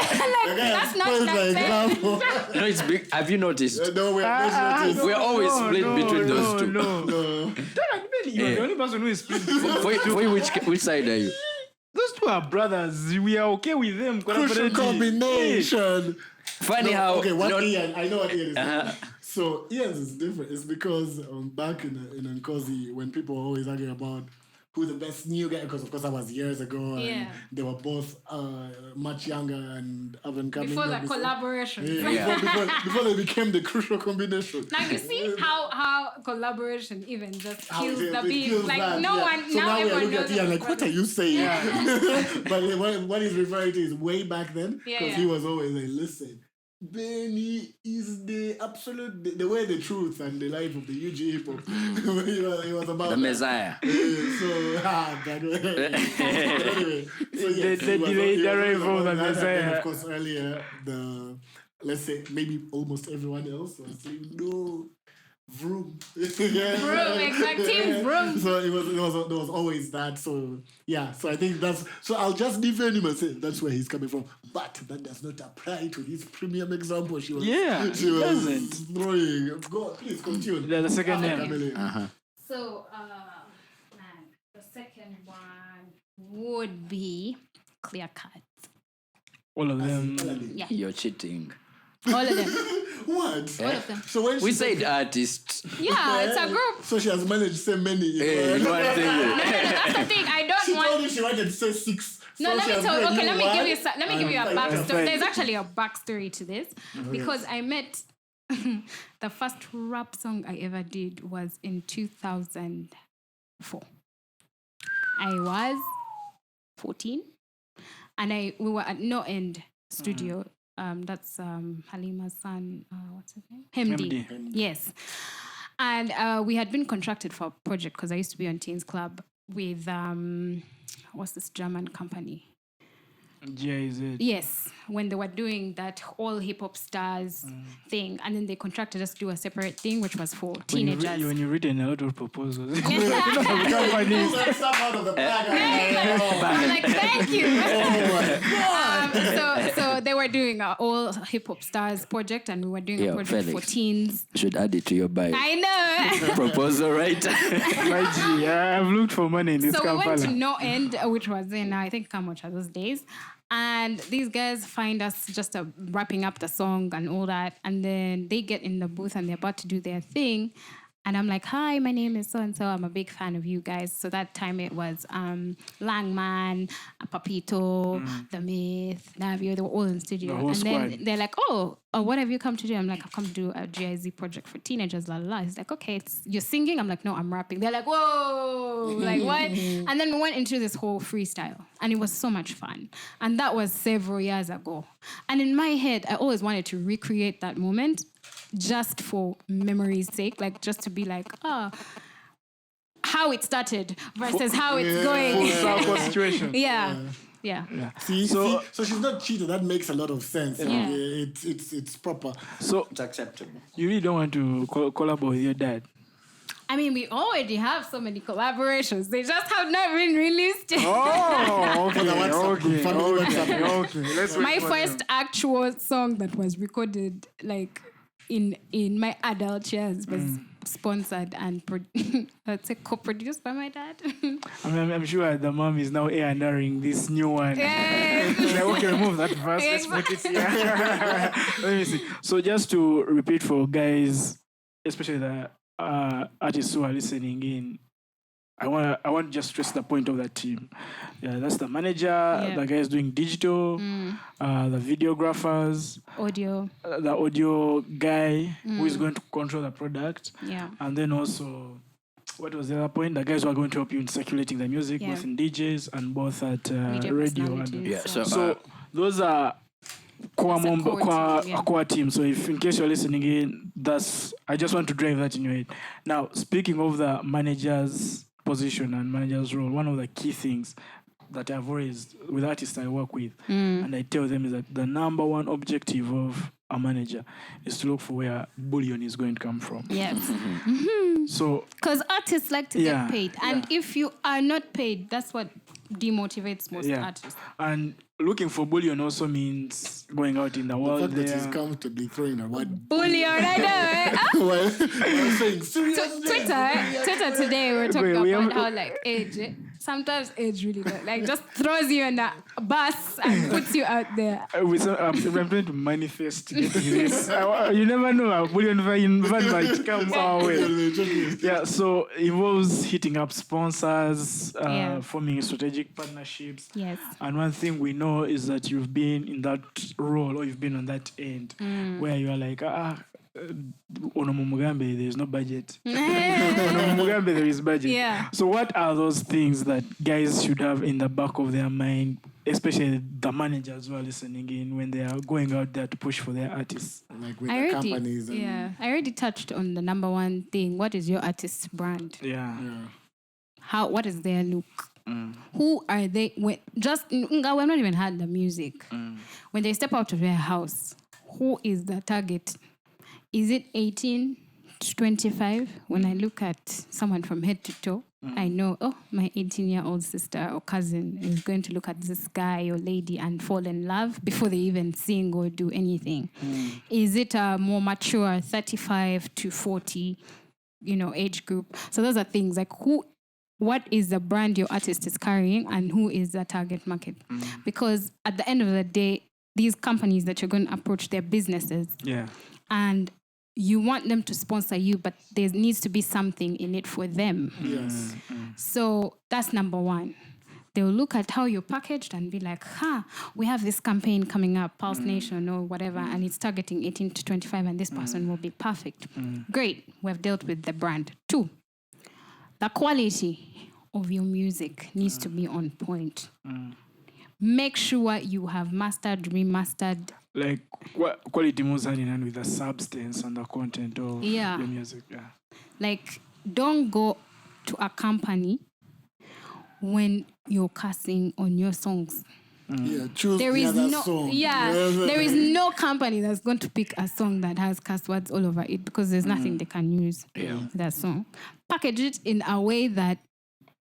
Like, that's not Spoils that the same. example. No, it's big. Have you noticed? No, we're We're always split between those two. No. You're the only person who is split. Which side are you? Those 2 are brothers. We are okay with them. crucial collaborating. combination. Funny how. Okay, what no- Ian? I know what Ian is. So Ian's is different. It's because back in Nkosi, when people were always arguing about who the best new guy, because of course that was years ago, Yeah. and they were both much younger and avant-coming. Before the collaboration. Before they became the crucial combination. Now you see how collaboration even just kills the it beat. kills Like that, no yeah. one So now now we are everyone looking knows at Ian that like, what are you saying? But what he's referring to is way back then, because Yeah, he was always like, listen, Benny is the absolute, the way, the truth, and the life of the UG hip hop. He was about The that. Messiah. Anyway, so yes, The delay about the that, and then, Messiah. of course, earlier, let's say maybe almost everyone else was saying, no, Vroom. Vroom, exact team Vroom. So there was always that. So yeah, so I think so I'll just defend him and say that's where he's coming from. But that does not apply to this premium example she was doesn't. throwing. Go, please continue. The second name. Family. So man, the second one would be Clear Cut. All of them. Yeah. You're cheating. All of them. What? All of them. So when We she said artist. Yeah, it's a group. So she has managed to say many. Hey, you want to No, that's the thing. I don't She want told you she wanted to say 6. No, So let she me has tell you. given Okay, let me one. give you. Let me give you a Fine. backstory. There's actually a backstory to this because I met the first rap song I ever did was in 2004. I was 14, and we were at No End Studio. That's Halima's son. What's his name? Hemdi. Yes, and we had been contracted for a project because I used to be on Teens Club with what's this German company? GIZ. Yes, when they were doing that all hip hop stars thing, and then they contracted us to do a separate thing, which was for teenagers. When you've written a lot of proposals. Like stuff out of the bag. I'm like, thank you. Oh So they were doing a all hip hop stars project, and we were doing a Yeah, project Felix. for teens. Should add it to your bio. I know. Proposal, right? My G, I've looked for money in this So we went to Kampala. No End, which was in I think Kamocha those days, And these guys find us just wrapping up the song and all that. And then they get in the booth and they're about to do their thing. And I'm like, hi, my name is so-and-so. I'm a big fan of you guys. So that time it was Langman, Papito, The Myth, Navio. They were all in studio. The whole and then squad. they're like, oh, what have you come to do? I'm like, I've come to do a GIZ project for teenagers, la la la. He's like, okay, you're singing? I'm like, no, I'm rapping. They're like, whoa, like what? And then we went into this whole freestyle. And it was so much fun. And that was several years ago. And in my head, I always wanted to recreate that moment just for memory's sake, like just to be like, how it started versus how it's going. Full circle situation. Yeah. See, so she's not cheated. That makes a lot of sense. Yeah. It's proper. So It's acceptable. you really don't want to collaborate with your dad? I mean, we already have so many collaborations. They just have not been released yet. Oh, okay, For the WhatsApp group, family WhatsApp. okay. Let's wait My for first them. actual song that was recorded like in my adult years was sponsored and let's say co-produced by my dad. I'm sure the mom is now A&Ring this new one. Yeah. Like, okay, remove that verse. Let's put it here. Let me see. So just to repeat for guys, especially the artists who are listening in, I want to just stress the point of that team. Yeah, that's the manager, the guys doing digital, the videographers, Audio. the audio guy who is going to control the product, Yeah. and then also, what was the other point? The guys who are going to help you in circulating the music, Yeah. both in DJs and both at Media radio. And, personalities. Yeah, so, so those are core That's a member, core team, yeah. core team. So if in case you're listening in, I just want to drive that in your head. Now, speaking of the manager's position and manager's role, one of the key things that I've always, with artists I work with, and I tell them is that the number one objective of a manager is to look for where bullion is going to come from. Yes. So, Because artists like to Yeah, get paid. And if you are not paid, that's what demotivates most yeah. artists. And looking for bullion also means going out in the The world fact that he's there. comfortably throwing a word. Bullion, I know, eh? Ah, Well, I'm saying seriously. Twitter today, we were talking we about have- how like age, sometimes age really like just throws you in a bus and puts you out there. I'm trying to manifest getting this. You never know, a bullion van might come our way. Yeah, so involves hitting up sponsors, Yeah. forming strategic partnerships. Yes. And one thing we know is that you've been in that role or you've been on that end where you are like, Onomo Mugambe, there's no budget. Onomo Mugambe, there is budget. Yeah. So what are those things that guys should have in the back of their mind, especially the managers who are listening in when they are going out there to push for their artists? Like with the companies. And, I already touched on the number one thing. What is your artist's brand? Yeah. What is their look? Who are they? We've not even had the music. When they step out of their house, who is the target? Is it 18 to 25? When I look at someone from head to toe, I know, my 18-year-old sister or cousin is going to look at this guy or lady and fall in love before they even sing or do anything. Is it a more mature 35 to 40, age group? So those are things like what is the brand your artist is carrying and who is the target market? Because at the end of the day, these companies that you're going to approach, they're businesses. Yeah. And you want them to sponsor you, but there needs to be something in it for them. yes. So that's number one. They'll look at how you're packaged and be like, we have this campaign coming up, Pulse Nation or whatever, and it's targeting 18 to 25, and this person will be perfect. Great. We've dealt with the brand. 2, the quality of your music needs to be on point. Make sure you have remastered. Like quality moves hand in hand with the substance and the content of your music. Yeah. Like, don't go to a company when you're cussing on your songs. Yeah, choose There the is other no, song. there is no company that's going to pick a song that has cuss words all over it because there's nothing they can use with that song. Package it in a way that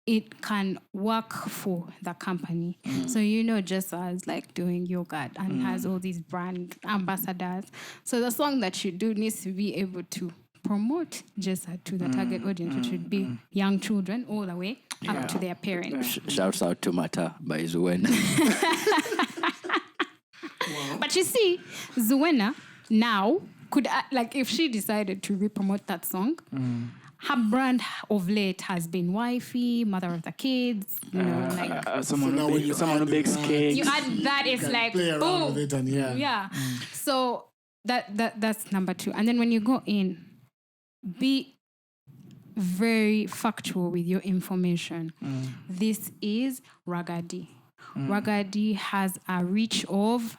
it can work for the company. So just as like doing yoga and has all these brand ambassadors. So the song that you do needs to be able to promote just to the target audience, which would be young children all the way up to their parents. Shouts out to Mata by Zuen. But you see, Zuena now could, like, if she decided to re-promote that song, her brand of late has been wifey, mother of the kids, you know, like someone now who when you someone who add bakes that, cakes. you add that, it's like play around with boom. it and Yeah. So that's number 2. And then when you go in, be very factual with your information. This is Ragadi. Ragadi has a reach of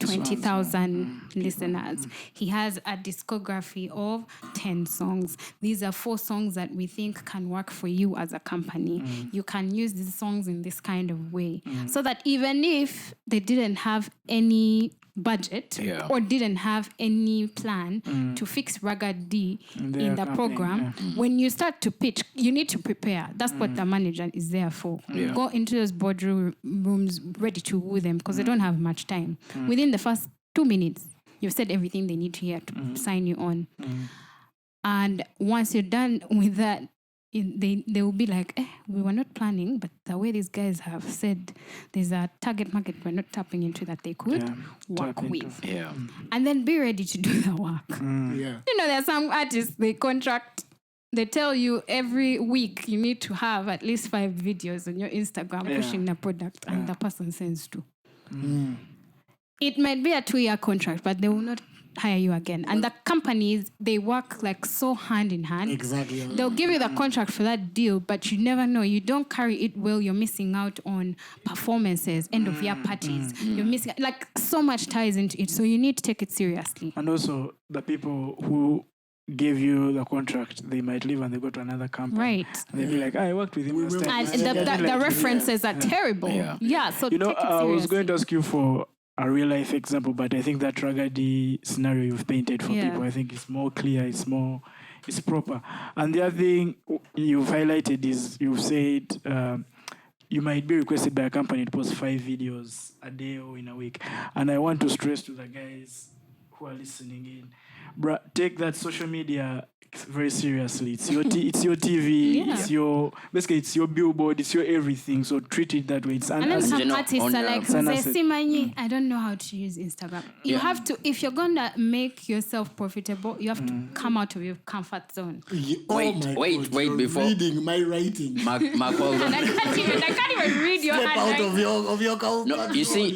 20,000 listeners. He has a discography of 10 songs. These are 4 songs that we think can work for you as a company. You can use these songs in this kind of way. So that even if they didn't have any budget or didn't have any plan to fix Ragadi in the program, when you start to pitch, you need to prepare. That's what the manager is there for. Go into those boardroom rooms ready to woo them because they don't have much time. Within the first 2 minutes, you've said everything they need to hear to sign you on. And once you're done with that, they will be like, we were not planning, but the way these guys have said there's a target market we're not tapping into that they could work with. And then be ready to do the work. You know, there are some artists, they tell you every week you need to have at least 5 videos on your Instagram pushing the product, and the person sends 2. It might be a 2-year contract, but they will not hire you again. And the companies, they work like so hand in hand. Exactly. They'll give you the contract for that deal, but you never know. You don't carry it well, you're missing out on performances, end of year parties. You're missing, like, so much ties into it. So you need to take it seriously. And also, the people who give you the contract, they might leave and they go to another company. Right. And they'll be like, I worked with him last time. And the references are terrible. Yeah, so You know, take it I was seriously. going to ask you for a real life example, but I think that Ragadi scenario you've painted for people, I think it's more clear, it's proper. And the other thing you've highlighted is you've said you might be requested by a company to post 5 videos a day or in a week. And I want to stress to the guys who are listening in, take that social media very seriously. It's your it's your TV, it's your billboard, it's your everything. So treat it that way. It's an and then asset. some artists are like, it's an asset. I don't know how to use Instagram. You have to, if you're gonna make yourself profitable, you have to come out of your comfort zone. Wait, you're before reading my writing. Mark, hold on. And I can't even read your Step out handwriting. of your comfort. No, you see,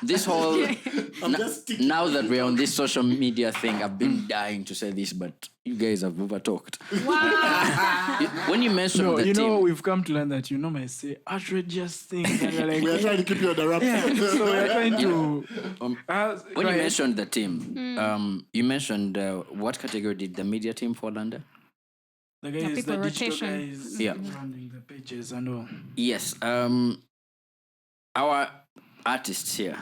this whole now that we're on this social media thing, I've been dying to say this, but you guys have over talked. Wow. When you mentioned the team, we've come to learn that might say outrageous things. And you're like, We are trying to keep you on the wraps. so we're trying to. when you mentioned the team, you mentioned what category did the media team fall under? The guys, people the digital rotation. guys, running the pages and all. Yes. Our artists here,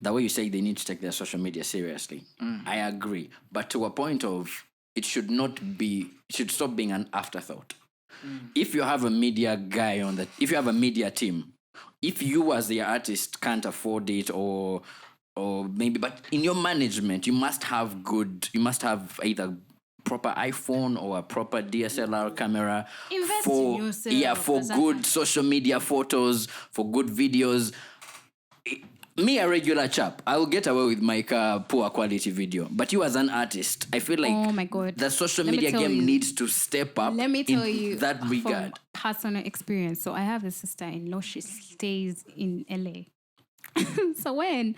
the way you say they need to take their social media seriously, I agree. But to a point of it should stop being an afterthought. If you have a media guy if you have a media team, if you as the artist can't afford it or maybe, but in your management, you must have either proper iPhone or a proper DSLR camera. Invest in yourself. For good social media photos, for good videos. Me, a regular chap, I will get away with my poor quality video. But you as an artist, I feel like Oh my God. the social Let me media tell game you. needs to step up Let me tell in you that from regard. personal experience. So I have a sister-in-law. She stays in LA. So when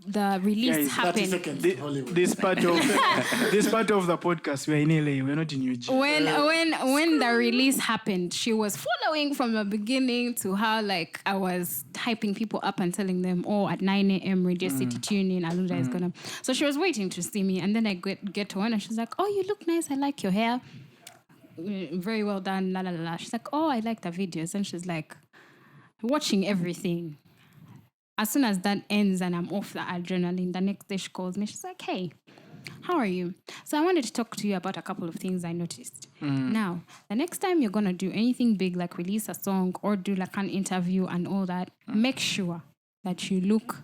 the release Guys, 30 happened, seconds. Hollywood. This part of the podcast, we're in LA. We're not in UG. when the release happened, she was following from the beginning to how, like, I was hyping people up and telling them, at 9 a.m. Radio City tune in, Aluda is gonna. So she was waiting to see me, and then I get to one, and she's like, "Oh, you look nice. I like your hair. Very well done." La la la. She's like, "Oh, I like the videos," and she's like, watching everything. As soon as that ends and I'm off the adrenaline, the next day she calls me. She's like, "Hey, how are you? So I wanted to talk to you about a couple of things I noticed. Now, the next time you're going to do anything big, like release a song or do like an interview and all that, make sure that you look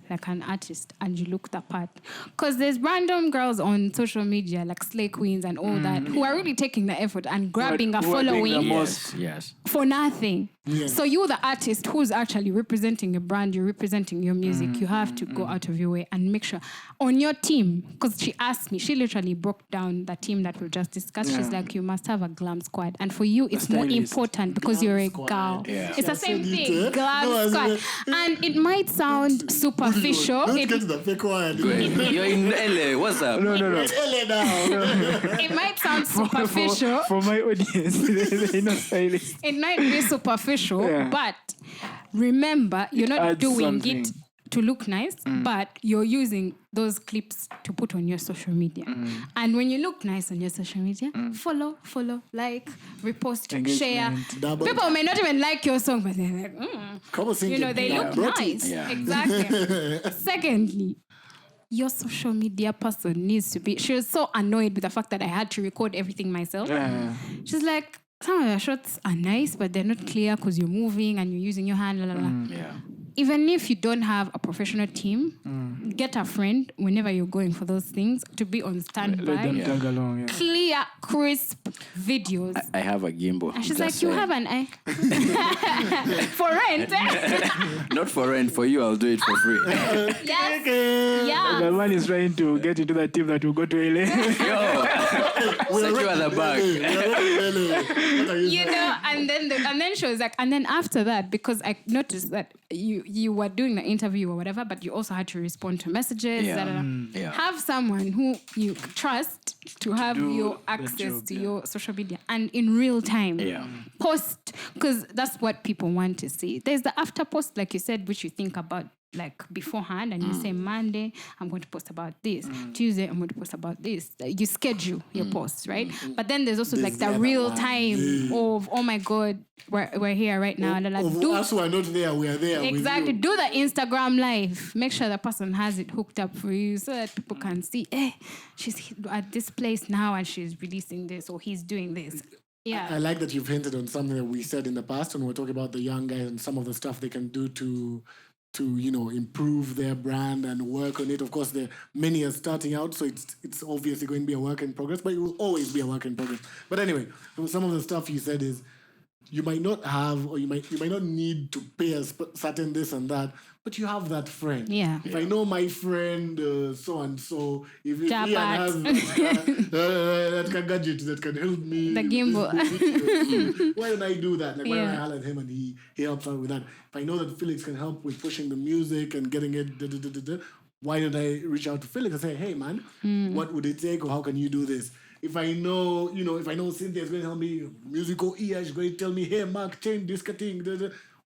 like an artist and you look the part. Because there's random girls on social media like Slay Queens and all that who are really taking the effort and grabbing a who are doing the following most. Yes. for nothing. Yeah. So you're the artist who's actually representing a brand, you're representing your music. You have to go out of your way and make sure on your team, because she asked me, she literally broke down the team that we just discussed. She's like, you must have a glam squad. And for you, it's more stylist. important because you're a squad. girl. Yeah. It's the same said it, thing, glam No, I squad. said- And it might sound superficial. Don't It, get to the fake one. You're in LA. What's up? No. It's LA now. it might sound superficial. For my audience, they're not stylists. It might be superficial, Yeah. but remember, you're not Add doing something. it to look nice, but you're using those clips to put on your social media. And when you look nice on your social media, follow, like, repost, share. Engagement. Double. People may not even like your song, but they're like, Come on, sing you know, it. they Yeah. look Brought it. nice. Yeah. Exactly. Secondly, your social media person needs to be. She was so annoyed with the fact that I had to record everything myself. Yeah. She's like, some of your shots are nice, but they're not clear because you're moving and you're using your hand. La, la, la. Yeah. Even if you don't have a professional team, get a friend whenever you're going for those things to be on Let standby. them tag along. Yeah. Clear, crisp videos. I have a gimbal. And she's Just like, you saying. have an eye for rent. Not for rent. For you, I'll do it for free. Yes. The Yeah. man is trying to get into the team that will go to LA. Yo, secure the bag. What are you You saying? know, and then she was like, and then after that, because I noticed that you were doing the interview or whatever, but you also had to respond to messages. Yeah. Da, da, da. Yeah. Have someone who you trust to have do your the access job, to yeah. your social media and in real time. Yeah. Post, because that's what people want to see. There's the after post, like you said, which you think about like beforehand, and you say Monday I'm going to post about this, Tuesday I'm going to post about this. You schedule your posts, right? But then there's also like the other real one. time of, oh my god, we're here right now. Like, Of do us who are not there, we are there. exactly, With do the Instagram live. Make sure the person has it hooked up for you so that people can see, she's at this place now and she's releasing this or he's doing this. Yeah. I like that you've hinted on something that we said in the past when we were talking about the young guys and some of the stuff they can do to improve their brand and work on it. Of course, many are starting out, so it's obviously going to be a work in progress, but it will always be a work in progress. But anyway, some of the stuff you said is you might not have, or you might not need to pay a certain this and that, but you have that friend. Yeah. If I know my friend so and so, if Ian Jabat. has that gadget that can help me, The gimbal. why don't I do that? Like why don't I Yeah. holler at him and he helps out with that? If I know that Felix can help with pushing the music and getting it, why don't I reach out to Felix and say, hey man, what would it take or how can you do this? If I know, Cynthia's going to help me, musical ear, she's going to tell me, hey Mark, change this thing.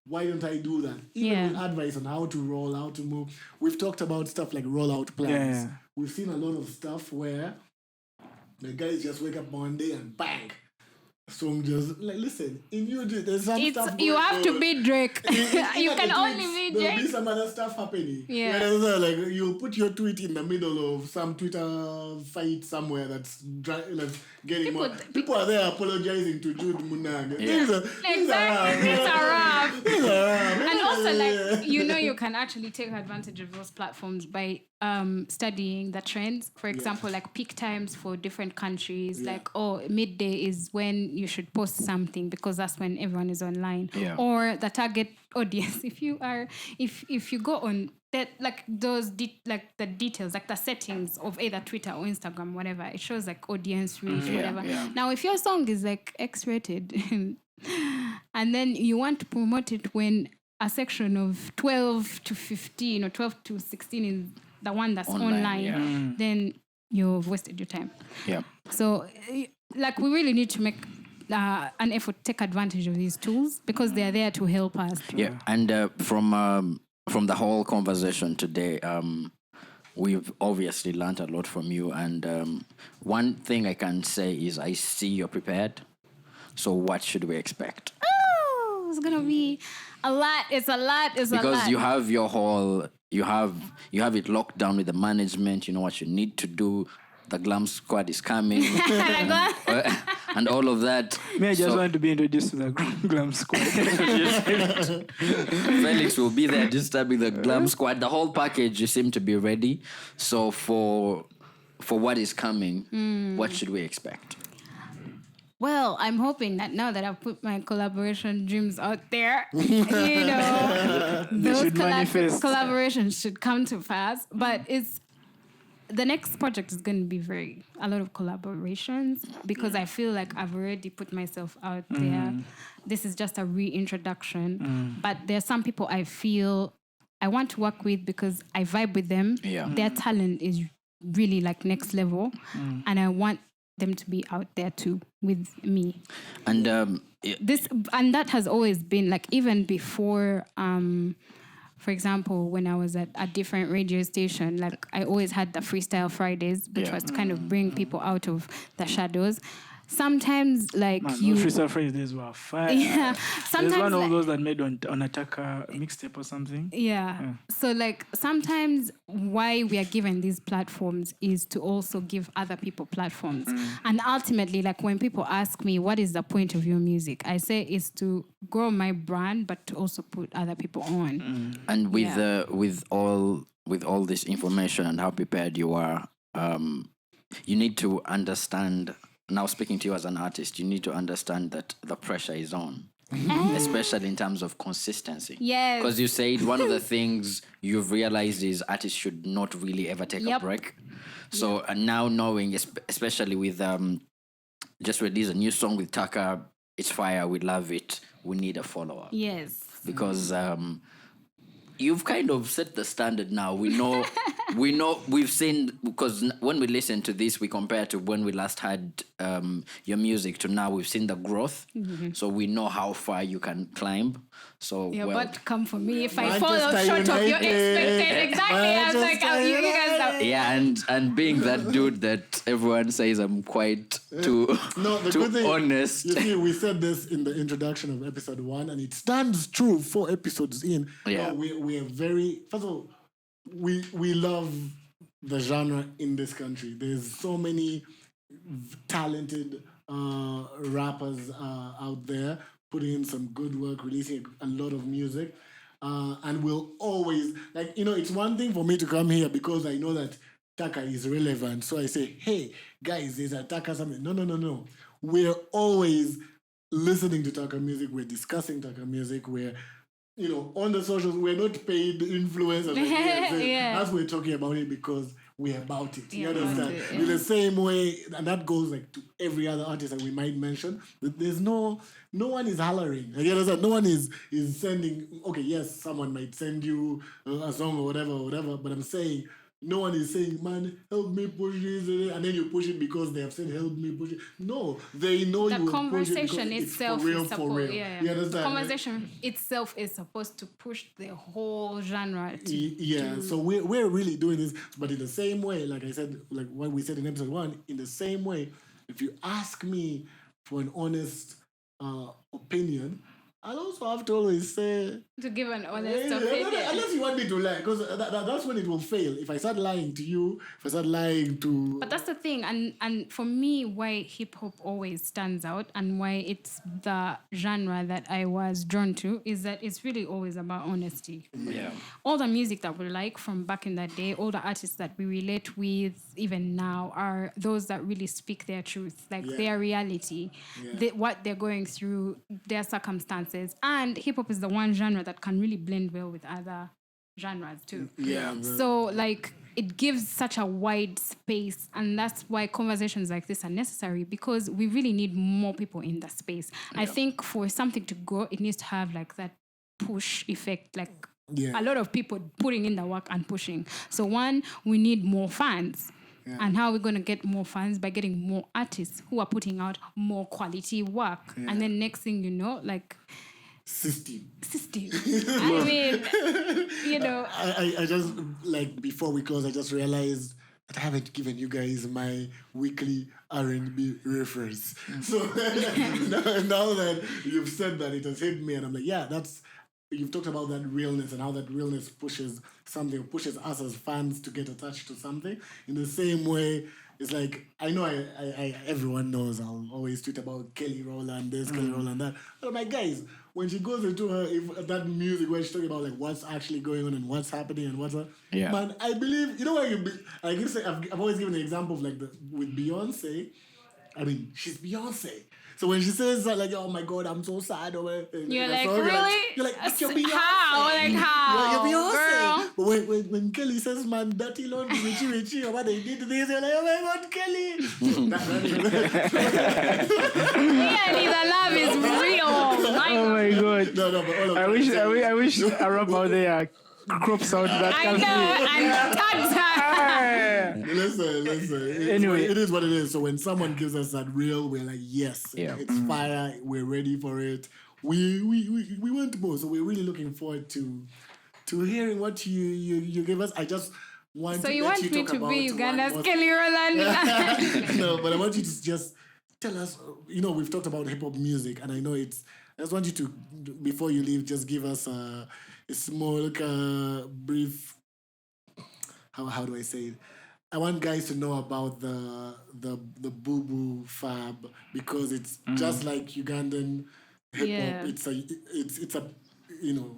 Why don't I do that? Even with advice on how to roll, how to move. We've talked about stuff like rollout plans. Yeah. We've seen a lot of stuff where the guys just wake up one day and bang. Song just like listen, in you there's some stuff You going have to on. be Drake. You In can the only tweets, be there'll be Drake. some other stuff happening. Yeah. Like you put your tweet in the middle of some Twitter fight somewhere that's getting more. People are there apologizing to Jude Munang. Things are Exactly. It's a wrap. Things are wrap. And also, like, you can actually take advantage of those platforms by studying the trends. For example, like peak times for different countries. Yeah. Like, midday is when you should post something because that's when everyone is online. Yeah. Or the target audience. If you go on that, like those the details, like the settings of either Twitter or Instagram, whatever, it shows like audience reach, whatever. yeah. Now, if your song is like X-rated, and then you want to promote it when a section of 12 to 15 or 12 to 16 is the one that's online, then you've wasted your time. Yeah. So, like, we really need to make an effort to take advantage of these tools because they are there to help us. Yeah, and from the whole conversation today, we've obviously learned a lot from you. And one thing I can say is I see you're prepared. So what should we expect? Oh, it's gonna be a lot. It's a lot. It's a lot. Because you have your whole, you have it locked down with the management. You know what you need to do. The glam squad is coming. and all of that. Me, I just So want to be introduced to the glam squad. Felix will be there disturbing the glam squad. The whole package, you seem to be ready. So for what is coming, what should we expect? Well, I'm hoping that now that I've put my collaboration dreams out there, you know, those should manifest. collaborations should come to pass. But the next project is going to be a lot of collaborations because I feel like I've already put myself out there. This is just a reintroduction. But there are some people I feel I want to work with because I vibe with them. Yeah. Their talent is really like next level. And I want them to be out there too with me. And That has always been like even before for example, when I was at a different radio station, like I always had the Freestyle Fridays, which was to kind of bring people out of the shadows. Sometimes, like Man, you, those freestyle Fridays were fire. yeah. There's Sometimes, one of like, those that made on Attacker mixtape or something. yeah. So, like sometimes, why we are given these platforms is to also give other people platforms. And ultimately, like when people ask me, "What is the point of your music?" I say it's to grow my brand, but to also put other people on. and with all this information and how prepared you are, you need to understand. Now, speaking to you as an artist, you need to understand that the pressure is on, especially in terms of consistency. Yes. Because you said one of the things you've realized is artists should not really ever take a break. So and now knowing, especially with just released a new song with Taka, it's fire, we love it, we need a follow-up. Yes. Because you've kind of set the standard now. We know, we've seen, because when we listen to this, we compare to when we last had your music to now, we've seen the growth. So we know how far you can climb. So, You're about to come for me if I Manchester fall short of your United. expected. Exactly. I was like, Manchester you guys are. yeah, and being that dude that everyone says I'm quite too, No, the too good thing, honest. you see, we said this in the introduction of episode 1, and it stands true 4 episodes in. Yeah. No, we are very, first of all, we love the genre in this country. There's so many talented rappers out there putting in some good work, releasing a lot of music. And we'll always, like, you know, it's one thing for me to come here because I know that Taka is relevant. So I say, hey, guys, there's a Taka something. No. We're always listening to Taka music. We're discussing Taka music. We're, you know, on the socials. We're not paid influencers. Yeah. As we're talking about it because we're about it. You Yeah, about understand? it, yeah. In the same way, and that goes like to every other artist that we might mention. There's no one is hollering. You understand? No one is sending. Okay, yes, someone might send you a song or whatever. But I'm saying no one is saying, man, help me push this, and then you push it because they have said, help me push it. No, they know The you will conversation push it itself it's for real, is for supposed. real. Yeah. You understand? The conversation itself is supposed to push the whole genre. Yeah, so we're really doing this, but in the same way, like I said, like what we said in episode 1, in the same way, if you ask me for an honest opinion, I'll also have to always say, To give an honest "Hey, opinion. unless you want me to lie, because that's when it will fail. If I start lying to you, if I start lying to... But that's the thing, and for me, why hip hop always stands out and why it's the genre that I was drawn to is that it's really always about honesty. Yeah. All the music that we like from back in that day, all the artists that we relate with even now are those that really speak their truth, like their reality, what they're going through, their circumstances. And hip hop is the one genre that can really blend well with other genres too. Yeah. So like it gives such a wide space, and that's why conversations like this are necessary because we really need more people in the space. I think for something to grow, it needs to have like that push effect, like a lot of people putting in the work and pushing. So one, we need more fans. Yeah. And how are we going to get more fans? By getting more artists who are putting out more quality work. Yeah. And then next thing you know, like... System. I mean, you know... I just, like, before we close, I just realized that I haven't given you guys my weekly R&B reference. So now that you've said that, it has hit me, and I'm like, yeah, that's... you've talked about that realness and how that realness pushes us as fans to get attached to something. In the same way, it's like, I know I everyone knows I'll always tweet about Kelly Rowland this, Kelly Rowland that. But I'm like, guys, when she goes into that music where she's talking about like what's actually going on and what's happening and what's Yeah. man, I believe, you know what I've always given the example of like with Beyonce. I mean, she's Beyonce. So when she says that, like, oh my God, I'm so sad, or You're like, really? You're like, but you're Beyonce. How? Like, how? You're Beyonce. Girl. But when Kelly says, man, dirty laundry, Richie, or what they did to this, you're like, oh my God, Kelly. Really, the love is real. Oh my God. No, but all of I wish a rapper out there crops out that I know, and tags her. Listen. Anyway. It is what it is. So when someone gives us that real, we're like, yes, it's fire. We're ready for it. We want more. So we're really looking forward to hearing what you give us. I just want So to you let want you me talk to about be Uganda's Kelly Rowland? No, but I want you to just tell us, we've talked about hip-hop music, and I know I just want you to, before you leave, just give us a small, brief, how do I say it? I want guys to know about the Boo Boo Fab, because it's just like Ugandan hip-hop. Yeah. It's a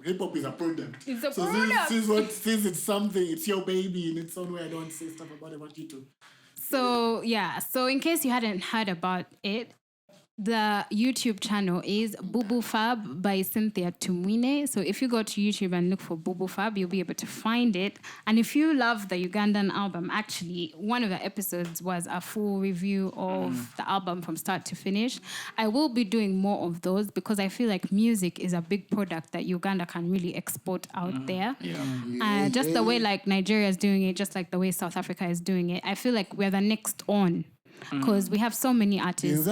hip-hop is a product. It's a so product. Since it's something, it's your baby in its own way. I don't want to say stuff about it. I want you to. So in case you hadn't heard about it, the YouTube channel is Boo Boo Fab by Cynthia Tumwine. So if you go to YouTube and look for Boo Boo Fab, you'll be able to find it. And if you love the Ugandan album, actually, one of the episodes was a full review of the album from start to finish. I will be doing more of those because I feel like music is a big product that Uganda can really export out there. Yeah. Just the way like Nigeria is doing it, just like the way South Africa is doing it. I feel like we're the next on. Because we have so many artists.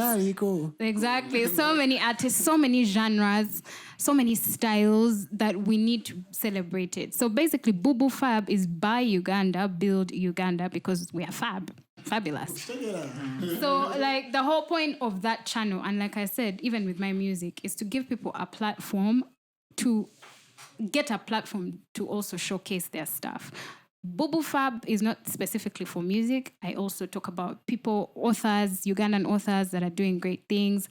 Exactly. So many artists, so many genres, so many styles that we need to celebrate it. So basically, Boo Boo Fab is by Uganda, build Uganda, because we are fabulous. So like the whole point of that channel, and like I said, even with my music, is to give people a platform to get a platform to also showcase their stuff. Boo Boo Fab is not specifically for music. I also talk about authors, Ugandan authors that are doing great things.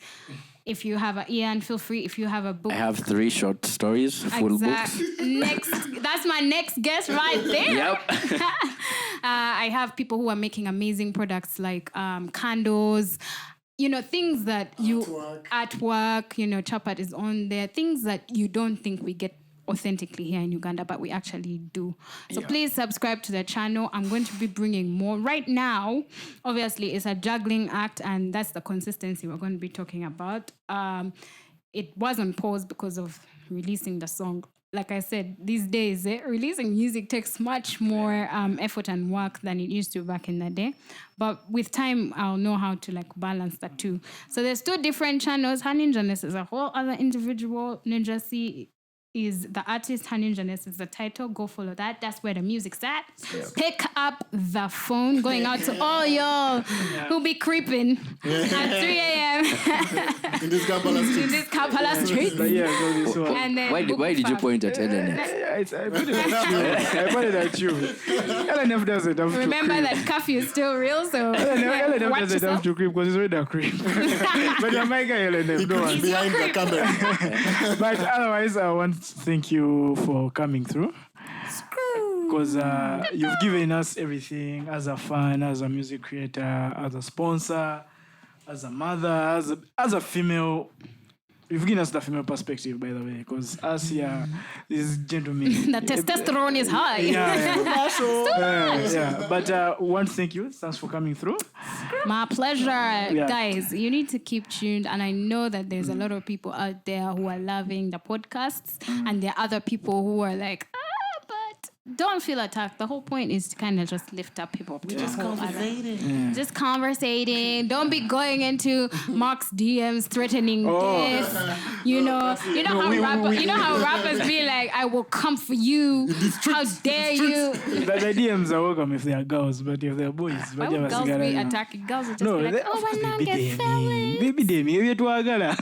If you have an Ian, feel free. If you have a book. I have 3 short stories, full books. That's my next guest right there. Yep. I have people who are making amazing products like candles, things that artwork, Chapat is on there, things that you don't think we get authentically here in Uganda, but we actually do. So please subscribe to the channel. I'm going to be bringing more. Right now, obviously, it's a juggling act, and that's the consistency we're going to be talking about. It was on pause because of releasing the song. Like I said, these days, releasing music takes much more effort and work than it used to back in the day. But with time, I'll know how to balance that too. So there's 2 different channels. Her Ninja-ness is a whole other individual. Ninja C is the artist. Her Ninja-ness is the title. Go follow that. That's where the music's at. Yeah. Pick up the phone. Going out to all y'all who be creeping at 3 a.m. in this Kampala street. Yeah, go this one. And then Why did you point at Helen? I put it at you. Helen never doesn't have Remember to creep. that curfew is still real, so Helen never watch doesn't yourself. have to creep because he's already a creep. But you're my guy, Helen. Go on. Behind the camera. But otherwise, I want to thank you for coming through. Because you've given us everything as a fan, as a music creator, as a sponsor, as a mother, as a female. You've given us the female perspective, by the way, because us here, these gentlemen. The testosterone is high. Yeah. But want to thank you. Thanks for coming through. My pleasure. Guys, you need to keep tuned. And I know that there's a lot of people out there who are loving the podcasts. And there are other people who are like, but don't feel attacked. The whole point is to kind of just lift up people. Just conversating. Just conversating. Don't be going into Mark's DMs threatening death. You know how rappers be like, I will come for you. How dare you? The DMs are welcome if they are girls, but if they are boys, Why would girls be attacking? Girls would just be like, oh, my man gets fellas. Baby DM, you to agala.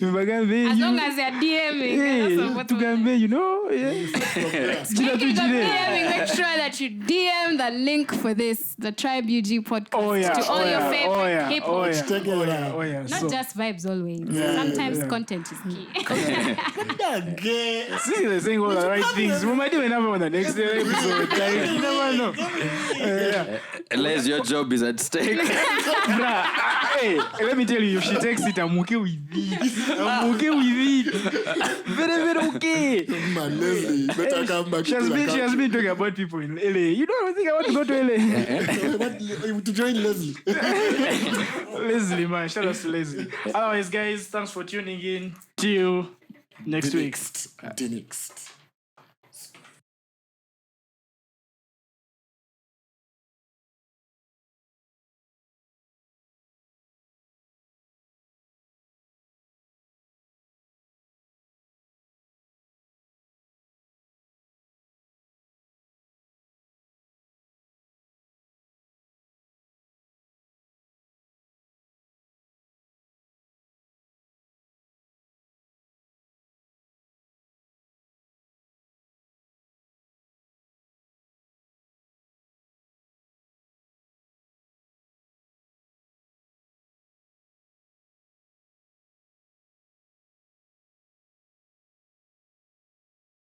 As long as they're DMing, that's what Tugambe, you know. Speaking of DMing, make sure that you DM the link for this, the Tribe UG podcast, to all your favorite people. Check it out. Not just vibes always. Sometimes content is key. See, they're saying all the right things. We might even have on the next episode. Like, you never know. Unless your job is at stake. Bruh, hey, let me tell you, if she takes it, I'm okay with it. I'm okay with it. Very, very okay. Man, Leslie, better come back. She has been talking about people in LA. You don't think I want to go to LA? To join Leslie. Leslie, man. Shout out to Leslie. Otherwise, guys, thanks for tuning in. Till next week. The next.